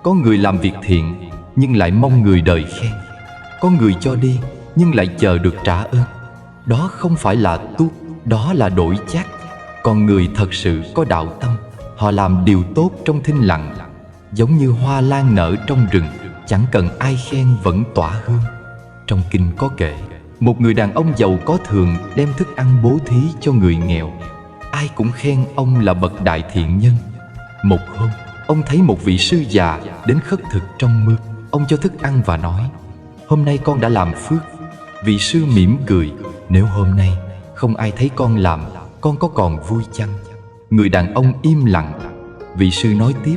Có người làm việc thiện nhưng lại mong người đời khen. Có người cho đi nhưng lại chờ được trả ơn. Đó không phải là tu, đó là đổi chác. Còn người thật sự có đạo tâm, họ làm điều tốt trong thinh lặng, giống như hoa lan nở trong rừng, chẳng cần ai khen vẫn tỏa hương. Trong kinh có kể, một người đàn ông giàu có thường đem thức ăn bố thí cho người nghèo. Ai cũng khen ông là bậc đại thiện nhân. Một hôm, ông thấy một vị sư già đến khất thực trong mưa. Ông cho thức ăn và nói: Hôm nay con đã làm phước. Vị sư mỉm cười: Nếu hôm nay không ai thấy con làm, con có còn vui chăng? Người đàn ông im lặng. Vị sư nói tiếp: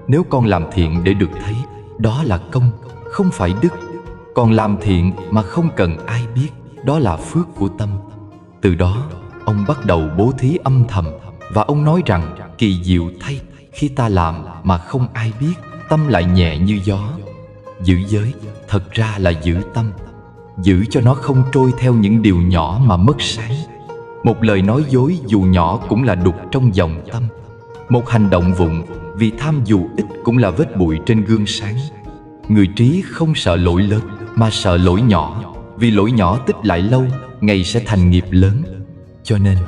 Nếu con làm thiện để được thấy, đó là công, không phải đức. Còn làm thiện mà không cần ai biết, đó là phước của tâm. Từ đó, ông bắt đầu bố thí âm thầm. Và ông nói rằng kỳ diệu thay, khi ta làm mà không ai biết, tâm lại nhẹ như gió. Giữ giới thật ra là giữ tâm, giữ cho nó không trôi theo những điều nhỏ mà mất sáng. Một lời nói dối dù nhỏ cũng là đục trong dòng tâm. Một hành động vụng vì tham dù ít cũng là vết bụi trên gương sáng. Người trí không sợ lỗi lớn, mà sợ lỗi nhỏ. Vì lỗi nhỏ tích lại lâu, ngày sẽ thành nghiệp lớn. Cho nên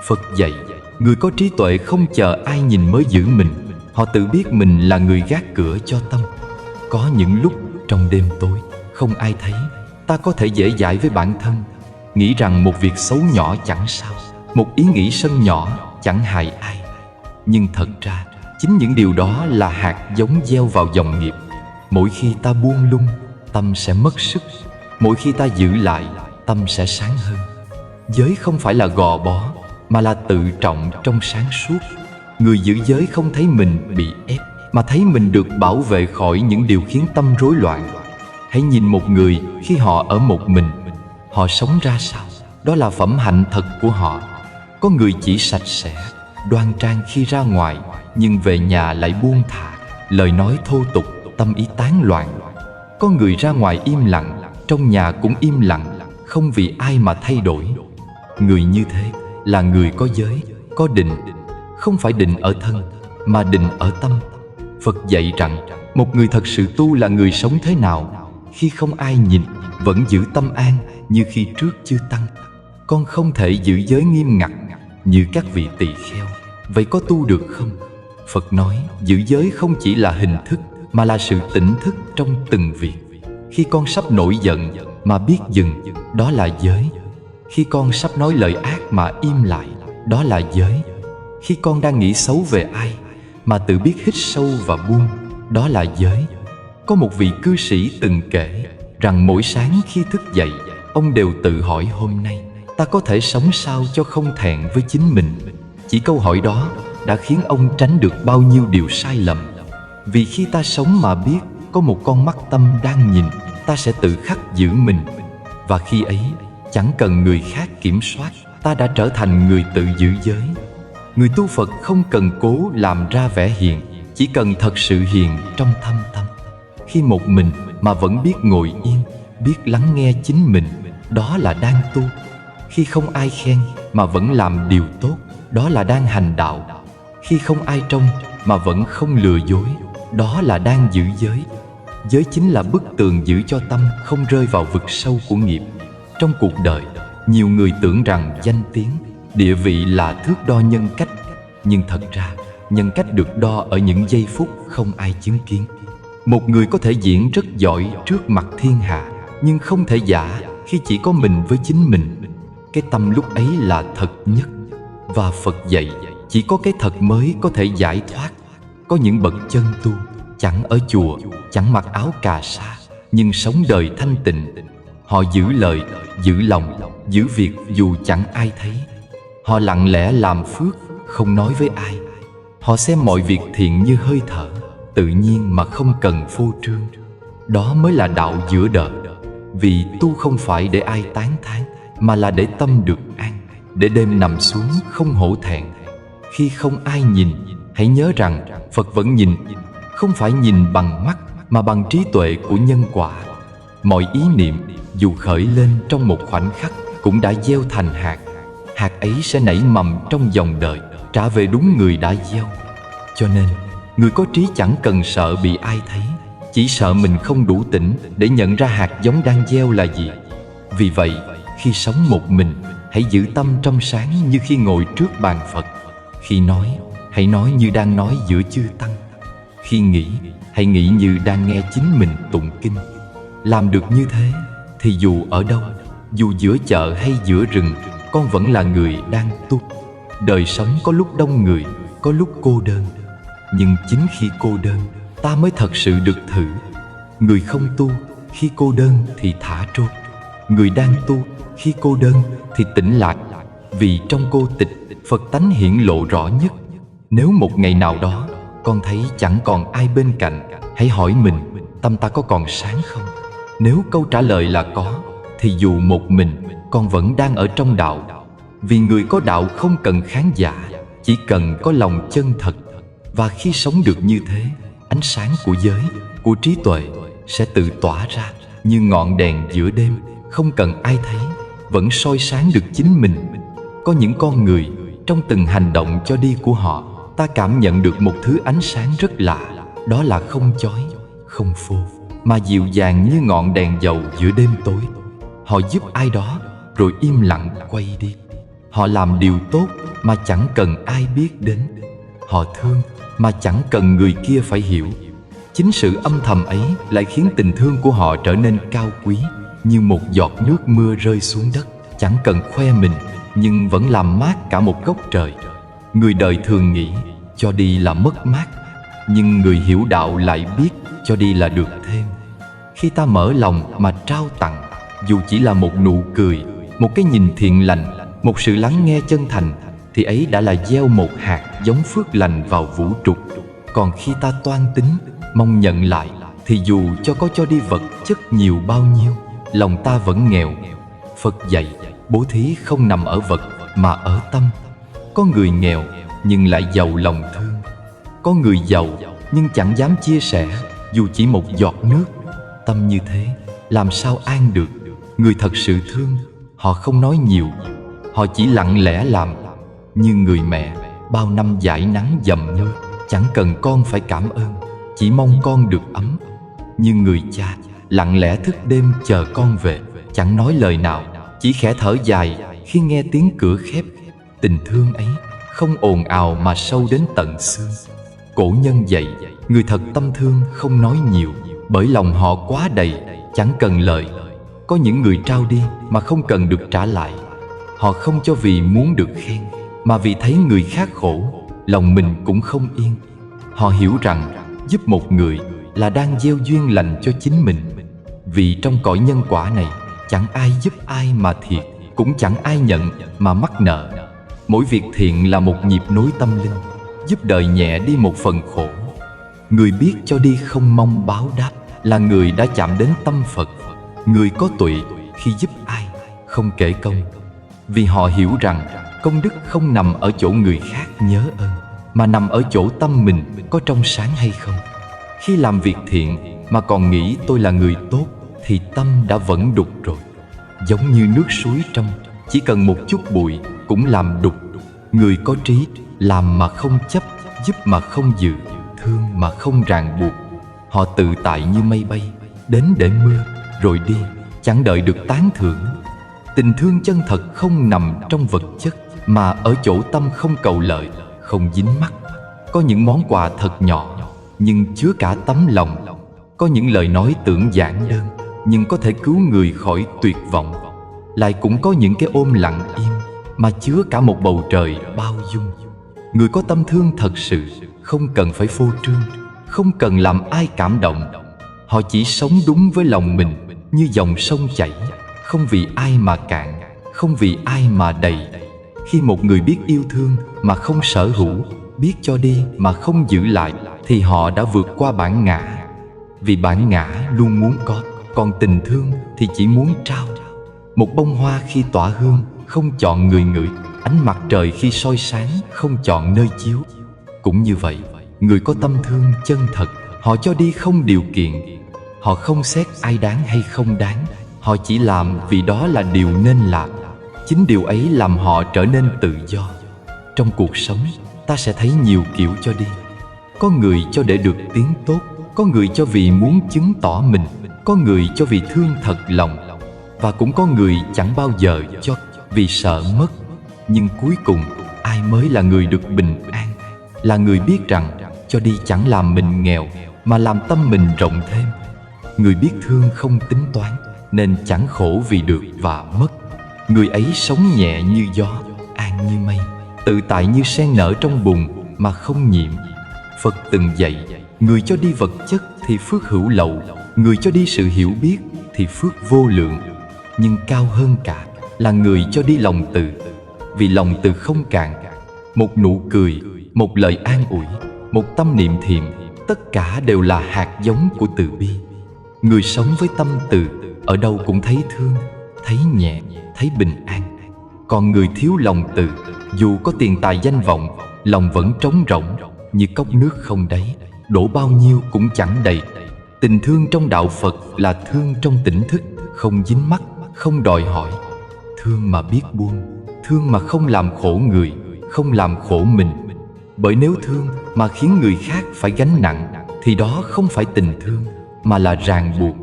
Phật dạy, người có trí tuệ không chờ ai nhìn mới giữ mình. Họ tự biết mình là người gác cửa cho tâm. Có những lúc trong đêm tối, không ai thấy, ta có thể dễ dãi với bản thân, nghĩ rằng một việc xấu nhỏ chẳng sao, một ý nghĩ sân nhỏ chẳng hại ai. Nhưng thật ra, chính những điều đó là hạt giống gieo vào dòng nghiệp. Mỗi khi ta buông lung, tâm sẽ mất sức. Mỗi khi ta giữ lại, tâm sẽ sáng hơn. Giới không phải là gò bó, mà là tự trọng trong sáng suốt. Người giữ giới không thấy mình bị ép, mà thấy mình được bảo vệ khỏi những điều khiến tâm rối loạn. Hãy nhìn một người khi họ ở một mình, họ sống ra sao, đó là phẩm hạnh thật của họ. Có người chỉ sạch sẽ, đoan trang khi ra ngoài, nhưng về nhà lại buông thả, lời nói thô tục, tâm ý tán loạn. Có người ra ngoài im lặng, trong nhà cũng im lặng, không vì ai mà thay đổi. Người như thế là người có giới, có định. Không phải định ở thân, mà định ở tâm. Phật dạy rằng một người thật sự tu là người sống thế nào? khi không ai nhìn, vẫn giữ tâm an như khi trước chưa tăng. Con không thể giữ giới nghiêm ngặt như các vị tỳ kheo, vậy có tu được không? Phật nói giữ giới không chỉ là hình thức, mà là sự tỉnh thức trong từng việc. Khi con sắp nổi giận mà biết dừng, đó là giới. Khi con sắp nói lời ác mà im lại, đó là giới. Khi con đang nghĩ xấu về ai mà tự biết hít sâu và buông, đó là giới. Có một vị cư sĩ từng kể rằng mỗi sáng khi thức dậy, ông đều tự hỏi hôm nay ta có thể sống sao cho không thẹn với chính mình. Chỉ câu hỏi đó đã khiến ông tránh được bao nhiêu điều sai lầm. Vì khi ta sống mà biết có một con mắt tâm đang nhìn, ta sẽ tự khắc giữ mình. Và khi ấy, chẳng cần người khác kiểm soát, ta đã trở thành người tự giữ giới. Người tu Phật không cần cố làm ra vẻ hiền, chỉ cần thật sự hiền trong thâm tâm. Khi một mình mà vẫn biết ngồi yên, biết lắng nghe chính mình, đó là đang tu. Khi không ai khen mà vẫn làm điều tốt, đó là đang hành đạo. Khi không ai trông mà vẫn không lừa dối, đó là đang giữ giới. Giới chính là bức tường giữ cho tâm không rơi vào vực sâu của nghiệp. Trong cuộc đời, nhiều người tưởng rằng danh tiếng, địa vị là thước đo nhân cách. Nhưng thật ra, nhân cách được đo ở những giây phút không ai chứng kiến. Một người có thể diễn rất giỏi trước mặt thiên hạ, nhưng không thể giả khi chỉ có mình với chính mình. Cái tâm lúc ấy là thật nhất. Và Phật dạy, chỉ có cái thật mới có thể giải thoát. Có những bậc chân tu, chẳng ở chùa, chẳng mặc áo cà sa, nhưng sống đời thanh tịnh. Họ giữ lời, giữ lòng, giữ việc dù chẳng ai thấy. Họ lặng lẽ làm phước, không nói với ai. Họ xem mọi việc thiện như hơi thở, tự nhiên mà không cần phô trương. Đó mới là đạo giữa đời. Vì tu không phải để ai tán thán, mà là để tâm được an, để đêm nằm xuống không hổ thẹn. Khi không ai nhìn, hãy nhớ rằng Phật vẫn nhìn, không phải nhìn bằng mắt mà bằng trí tuệ của nhân quả. Mọi ý niệm dù khởi lên trong một khoảnh khắc cũng đã gieo thành hạt. Hạt ấy sẽ nảy mầm trong dòng đời, trả về đúng người đã gieo. Cho nên, người có trí chẳng cần sợ bị ai thấy, chỉ sợ mình không đủ tỉnh để nhận ra hạt giống đang gieo là gì. Vì vậy, khi sống một mình, hãy giữ tâm trong sáng như khi ngồi trước bàn Phật. Khi nói, hãy nói như đang nói giữa chư tăng. Khi nghĩ, hãy nghĩ như đang nghe chính mình tụng kinh. Làm được như thế, thì dù ở đâu, dù giữa chợ hay giữa rừng, con vẫn là người đang tu. Đời sống có lúc đông người, có lúc cô đơn. Nhưng chính khi cô đơn, ta mới thật sự được thử. Người không tu, khi cô đơn thì thả trôi. Người đang tu, khi cô đơn thì tĩnh lạc. Vì trong cô tịch, Phật tánh hiển lộ rõ nhất. Nếu một ngày nào đó con thấy chẳng còn ai bên cạnh, hãy hỏi mình, tâm ta có còn sáng không? Nếu câu trả lời là có, thì dù một mình, con vẫn đang ở trong đạo. Vì người có đạo không cần khán giả, chỉ cần có lòng chân thật. Và khi sống được như thế, ánh sáng của giới, của trí tuệ sẽ tự tỏa ra như ngọn đèn giữa đêm, không cần ai thấy, vẫn soi sáng được chính mình. Có những con người, trong từng hành động cho đi của họ, ta cảm nhận được một thứ ánh sáng rất lạ. Đó là không chói, không phô, mà dịu dàng như ngọn đèn dầu giữa đêm tối. Họ giúp ai đó, rồi im lặng quay đi. Họ làm điều tốt mà chẳng cần ai biết đến. Họ thương mà chẳng cần người kia phải hiểu. Chính sự âm thầm ấy lại khiến tình thương của họ trở nên cao quý, như một giọt nước mưa rơi xuống đất, chẳng cần khoe mình, nhưng vẫn làm mát cả một góc trời. Người đời thường nghĩ cho đi là mất mát, nhưng người hiểu đạo lại biết cho đi là được thêm. Khi ta mở lòng mà trao tặng, dù chỉ là một nụ cười, một cái nhìn thiện lành, một sự lắng nghe chân thành, thì ấy đã là gieo một hạt giống phước lành vào vũ trụ. Còn khi ta toan tính, mong nhận lại, thì dù có cho đi vật chất nhiều bao nhiêu, lòng ta vẫn nghèo. Phật dạy, bố thí không nằm ở vật mà ở tâm. Có người nghèo nhưng lại giàu lòng thương. Có người giàu nhưng chẳng dám chia sẻ, dù chỉ một giọt nước. Tâm như thế, làm sao an được? Người thật sự thương, họ không nói nhiều, họ chỉ lặng lẽ làm. Như người mẹ, bao năm dãi nắng dầm mưa, chẳng cần con phải cảm ơn, chỉ mong con được ấm. Như người cha, lặng lẽ thức đêm chờ con về, chẳng nói lời nào, chỉ khẽ thở dài khi nghe tiếng cửa khép. Tình thương ấy không ồn ào mà sâu đến tận xương. Cổ nhân dạy, người thật tâm thương không nói nhiều, bởi lòng họ quá đầy, chẳng cần lời. Có những người trao đi mà không cần được trả lại. Họ không cho vì muốn được khen, mà vì thấy người khác khổ, lòng mình cũng không yên. Họ hiểu rằng giúp một người là đang gieo duyên lành cho chính mình. Vì trong cõi nhân quả này, chẳng ai giúp ai mà thiệt, cũng chẳng ai nhận mà mắc nợ. Mỗi việc thiện là một nhịp nối tâm linh, giúp đời nhẹ đi một phần khổ. Người biết cho đi không mong báo đáp là người đã chạm đến tâm Phật. Người có tuệ khi giúp ai không kể công, vì họ hiểu rằng công đức không nằm ở chỗ người khác nhớ ơn, mà nằm ở chỗ tâm mình có trong sáng hay không. Khi làm việc thiện mà còn nghĩ tôi là người tốt thì tâm đã vẫn đục rồi. Giống như nước suối trong, chỉ cần một chút bụi cũng làm đục. Người có trí làm mà không chấp, giúp mà không dự, thương mà không ràng buộc. Họ tự tại như mây bay, đến để mưa rồi đi, chẳng đợi được tán thưởng. Tình thương chân thật không nằm trong vật chất, mà ở chỗ tâm không cầu lợi, không dính mắc. Có những món quà thật nhỏ nhưng chứa cả tấm lòng. Có những lời nói tưởng giản đơn nhưng có thể cứu người khỏi tuyệt vọng. Lại cũng có những cái ôm lặng im mà chứa cả một bầu trời bao dung. Người có tâm thương thật sự không cần phải phô trương, không cần làm ai cảm động. Họ chỉ sống đúng với lòng mình như dòng sông chảy, không vì ai mà cạn, không vì ai mà đầy. Khi một người biết yêu thương mà không sở hữu, biết cho đi mà không giữ lại, thì họ đã vượt qua bản ngã. Vì bản ngã luôn muốn có, còn tình thương thì chỉ muốn trao. Một bông hoa khi tỏa hương không chọn người ngửi, ánh mặt trời khi soi sáng không chọn nơi chiếu. Cũng như vậy, người có tâm thương chân thật, họ cho đi không điều kiện. Họ không xét ai đáng hay không đáng, họ chỉ làm vì đó là điều nên làm. Chính điều ấy làm họ trở nên tự do. Trong cuộc sống, ta sẽ thấy nhiều kiểu cho đi. Có người cho để được tiếng tốt, có người cho vì muốn chứng tỏ mình, có người cho vì thương thật lòng, và cũng có người chẳng bao giờ cho vì sợ mất. Nhưng cuối cùng, ai mới là người được bình an? Là người biết rằng cho đi chẳng làm mình nghèo, mà làm tâm mình rộng thêm. Người biết thương không tính toán, nên chẳng khổ vì được và mất. Người ấy sống nhẹ như gió, an như mây, tự tại như sen nở trong bùn mà không nhiễm. Phật từng dạy, người cho đi vật chất thì phước hữu lậu, người cho đi sự hiểu biết thì phước vô lượng. Nhưng cao hơn cả là người cho đi lòng từ, vì lòng từ không cạn. Một nụ cười, một lời an ủi, một tâm niệm thiện, tất cả đều là hạt giống của từ bi. Người sống với tâm từ, ở đâu cũng thấy thương, thấy nhẹ, thấy bình an. Còn người thiếu lòng từ, dù có tiền tài danh vọng, lòng vẫn trống rỗng, như cốc nước không đáy, đổ bao nhiêu cũng chẳng đầy. Tình thương trong đạo Phật là thương trong tỉnh thức, không dính mắc, không đòi hỏi. Thương mà biết buông, thương mà không làm khổ người, không làm khổ mình. Bởi nếu thương mà khiến người khác phải gánh nặng, thì đó không phải tình thương, mà là ràng buộc.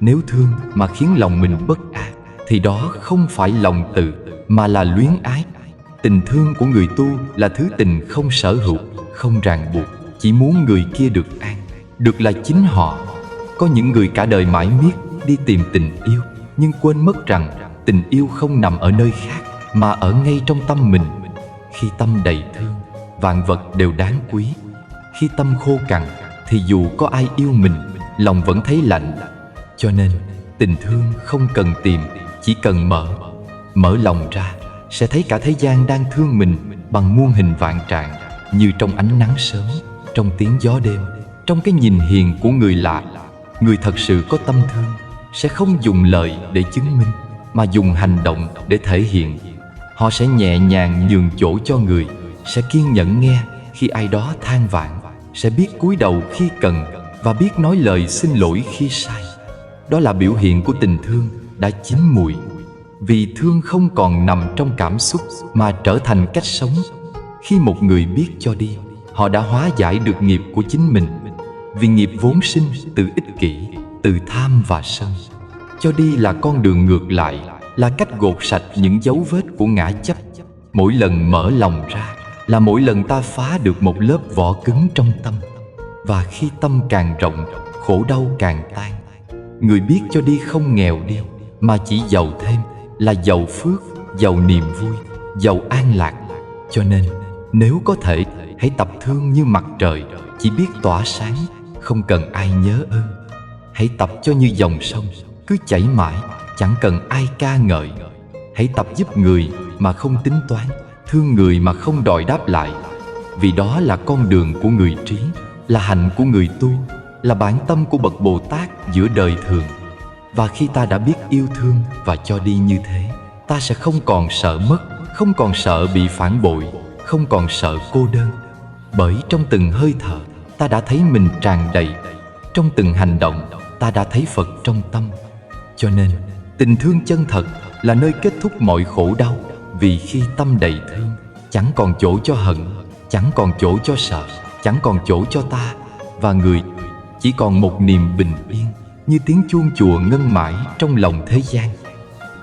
Nếu thương mà khiến lòng mình bất an, thì đó không phải lòng từ, mà là luyến ái. Tình thương của người tu là thứ tình không sở hữu, không ràng buộc, chỉ muốn người kia được an, được là chính họ. Có những người cả đời mãi miết đi tìm tình yêu, nhưng quên mất rằng tình yêu không nằm ở nơi khác, mà ở ngay trong tâm mình. Khi tâm đầy thương, vạn vật đều đáng quý. Khi tâm khô cằn, thì dù có ai yêu mình, lòng vẫn thấy lạnh. Cho nên tình thương không cần tìm, chỉ cần mở lòng ra, sẽ thấy cả thế gian đang thương mình bằng muôn hình vạn trạng, như trong ánh nắng sớm, trong tiếng gió đêm, trong cái nhìn hiền của người lạ. Người thật sự có tâm thương sẽ không dùng lời để chứng minh, mà dùng hành động để thể hiện. Họ sẽ nhẹ nhàng nhường chỗ cho người, sẽ kiên nhẫn nghe khi ai đó than vãn, sẽ biết cúi đầu khi cần và biết nói lời xin lỗi khi sai. Đó là biểu hiện của tình thương đã chín mùi. Vì thương không còn nằm trong cảm xúc, mà trở thành cách sống. Khi một người biết cho đi, họ đã hóa giải được nghiệp của chính mình. Vì nghiệp vốn sinh từ ích kỷ, từ tham và sân. Cho đi là con đường ngược lại, là cách gột sạch những dấu vết của ngã chấp. Mỗi lần mở lòng ra là mỗi lần ta phá được một lớp vỏ cứng trong tâm. Và khi tâm càng rộng, khổ đau càng tan. Người biết cho đi không nghèo đi, mà chỉ giàu thêm, là giàu phước, giàu niềm vui, giàu an lạc. Cho nên nếu có thể, hãy tập thương như mặt trời, chỉ biết tỏa sáng, không cần ai nhớ ơn. Hãy tập cho như dòng sông, cứ chảy mãi, chẳng cần ai ca ngợi. Hãy tập giúp người mà không tính toán, thương người mà không đòi đáp lại. Vì đó là con đường của người trí, là hạnh của người tu, là bản tâm của bậc Bồ Tát giữa đời thường. Và khi ta đã biết yêu thương và cho đi như thế, ta sẽ không còn sợ mất, không còn sợ bị phản bội, không còn sợ cô đơn. Bởi trong từng hơi thở, ta đã thấy mình tràn đầy. Trong từng hành động, ta đã thấy Phật trong tâm. Cho nên, tình thương chân thật là nơi kết thúc mọi khổ đau. Vì khi tâm đầy thương, chẳng còn chỗ cho hận, chẳng còn chỗ cho sợ, chẳng còn chỗ cho ta và người. Chỉ còn một niềm bình yên, như tiếng chuông chùa ngân mãi trong lòng thế gian.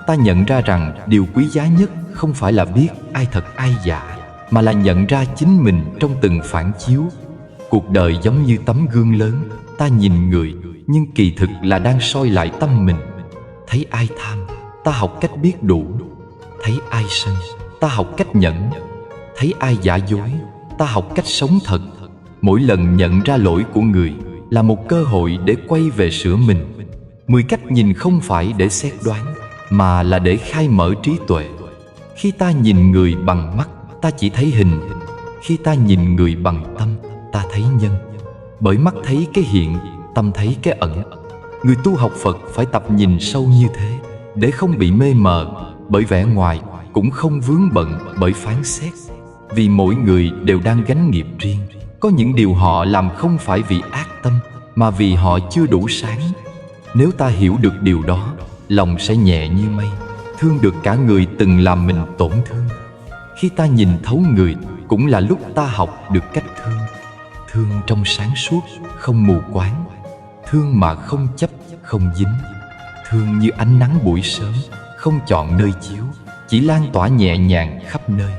Ta nhận ra rằng điều quý giá nhất không phải là biết ai thật ai giả, mà là nhận ra chính mình trong từng phản chiếu. Cuộc đời giống như tấm gương lớn, ta nhìn người, nhưng kỳ thực là đang soi lại tâm mình. Thấy ai tham, ta học cách biết đủ. Thấy ai sân, ta học cách nhẫn. Thấy ai giả dối, ta học cách sống thật. Mỗi lần nhận ra lỗi của người là một cơ hội để quay về sửa mình. 10 cách nhìn không phải để xét đoán, mà là để khai mở trí tuệ. Khi ta nhìn người bằng mắt, ta chỉ thấy hình. Khi ta nhìn người bằng tâm, ta thấy nhân. Bởi mắt thấy cái hiện, tâm thấy cái ẩn. Người tu học Phật phải tập nhìn sâu như thế, để không bị mê mờ bởi vẻ ngoài, cũng không vướng bận bởi phán xét. Vì mỗi người đều đang gánh nghiệp riêng. Có những điều họ làm không phải vì ác tâm, mà vì họ chưa đủ sáng. Nếu ta hiểu được điều đó, lòng sẽ nhẹ như mây, thương được cả người từng làm mình tổn thương. Khi ta nhìn thấu người, cũng là lúc ta học được cách thương. Thương trong sáng suốt, không mù quáng. Thương mà không chấp, không dính. Thương như ánh nắng buổi sớm, không chọn nơi chiếu, chỉ lan tỏa nhẹ nhàng khắp nơi.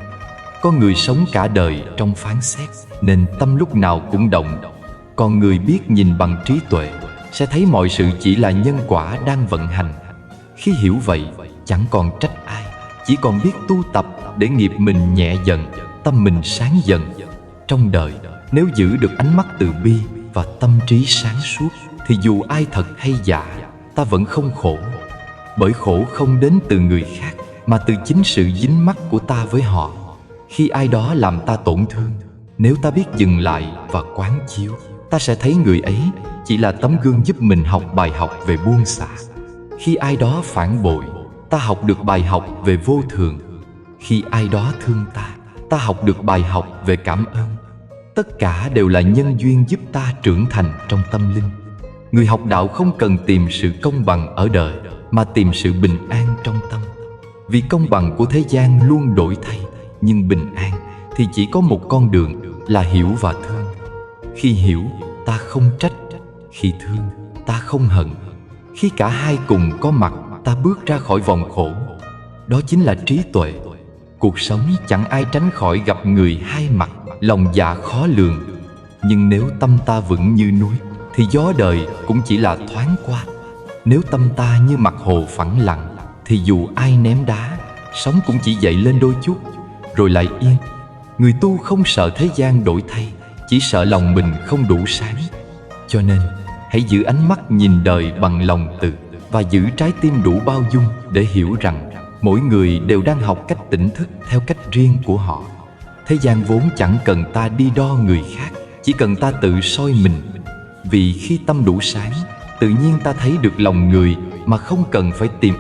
Có người sống cả đời trong phán xét, nên tâm lúc nào cũng động. Còn người biết nhìn bằng trí tuệ, sẽ thấy mọi sự chỉ là nhân quả đang vận hành. Khi hiểu vậy, chẳng còn trách ai, chỉ còn biết tu tập để nghiệp mình nhẹ dần, tâm mình sáng dần. Trong đời, nếu giữ được ánh mắt từ bi và tâm trí sáng suốt, thì dù ai thật hay giả, ta vẫn không khổ. Bởi khổ không đến từ người khác, mà từ chính sự dính mắc của ta với họ. Khi ai đó làm ta tổn thương, nếu ta biết dừng lại và quán chiếu, ta sẽ thấy người ấy chỉ là tấm gương giúp mình học bài học về buông xả. Khi ai đó phản bội, ta học được bài học về vô thường. Khi ai đó thương ta, ta học được bài học về cảm ơn. Tất cả đều là nhân duyên giúp ta trưởng thành trong tâm linh. Người học đạo không cần tìm sự công bằng ở đời, mà tìm sự bình an trong tâm. Vì công bằng của thế gian luôn đổi thay, nhưng bình an thì chỉ có một con đường, là hiểu và thương. Khi hiểu, ta không trách. Khi thương, ta không hận. Khi cả hai cùng có mặt, ta bước ra khỏi vòng khổ. Đó chính là trí tuệ. Cuộc sống chẳng ai tránh khỏi gặp người hai mặt, lòng dạ khó lường. Nhưng nếu tâm ta vững như núi, thì gió đời cũng chỉ là thoáng qua. Nếu tâm ta như mặt hồ phẳng lặng, thì dù ai ném đá, sóng cũng chỉ dậy lên đôi chút, rồi lại yên. Người tu không sợ thế gian đổi thay, chỉ sợ lòng mình không đủ sáng. Cho nên, hãy giữ ánh mắt nhìn đời bằng lòng từ, và giữ trái tim đủ bao dung để hiểu rằng mỗi người đều đang học cách tỉnh thức theo cách riêng của họ. Thế gian vốn chẳng cần ta đi đo người khác, chỉ cần ta tự soi mình. Vì khi tâm đủ sáng, tự nhiên ta thấy được lòng người mà không cần phải tìm.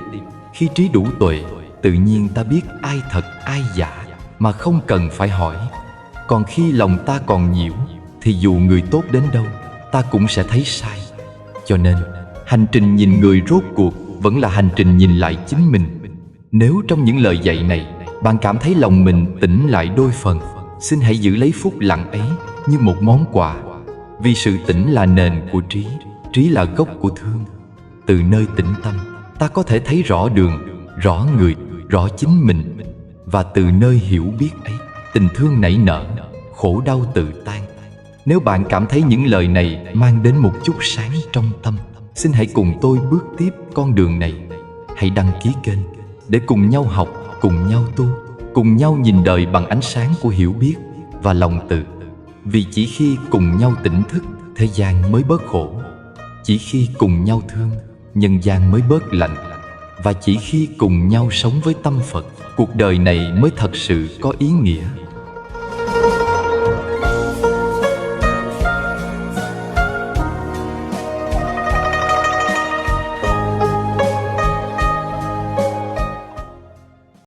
Khi trí đủ tuệ, tự nhiên ta biết ai thật ai giả mà không cần phải hỏi. Còn khi lòng ta còn nhiễu, thì dù người tốt đến đâu, ta cũng sẽ thấy sai. Cho nên, hành trình nhìn người rốt cuộc vẫn là hành trình nhìn lại chính mình. Nếu trong những lời dạy này, bạn cảm thấy lòng mình tỉnh lại đôi phần, xin hãy giữ lấy phút lặng ấy như một món quà. Vì sự tỉnh là nền của trí, Trí là gốc của thương. Từ nơi tĩnh tâm, ta có thể thấy rõ đường, rõ người, rõ chính mình. Và từ nơi hiểu biết ấy, tình thương nảy nở, khổ đau tự tan. Nếu bạn cảm thấy những lời này mang đến một chút sáng trong tâm, xin hãy cùng tôi bước tiếp con đường này. Hãy đăng ký kênh để cùng nhau học, cùng nhau tu, cùng nhau nhìn đời bằng ánh sáng của hiểu biết và lòng từ. Vì chỉ khi cùng nhau tỉnh thức, thế gian mới bớt khổ. Chỉ khi cùng nhau thương, nhân gian mới bớt lạnh. Và chỉ khi cùng nhau sống với tâm Phật, cuộc đời này mới thật sự có ý nghĩa.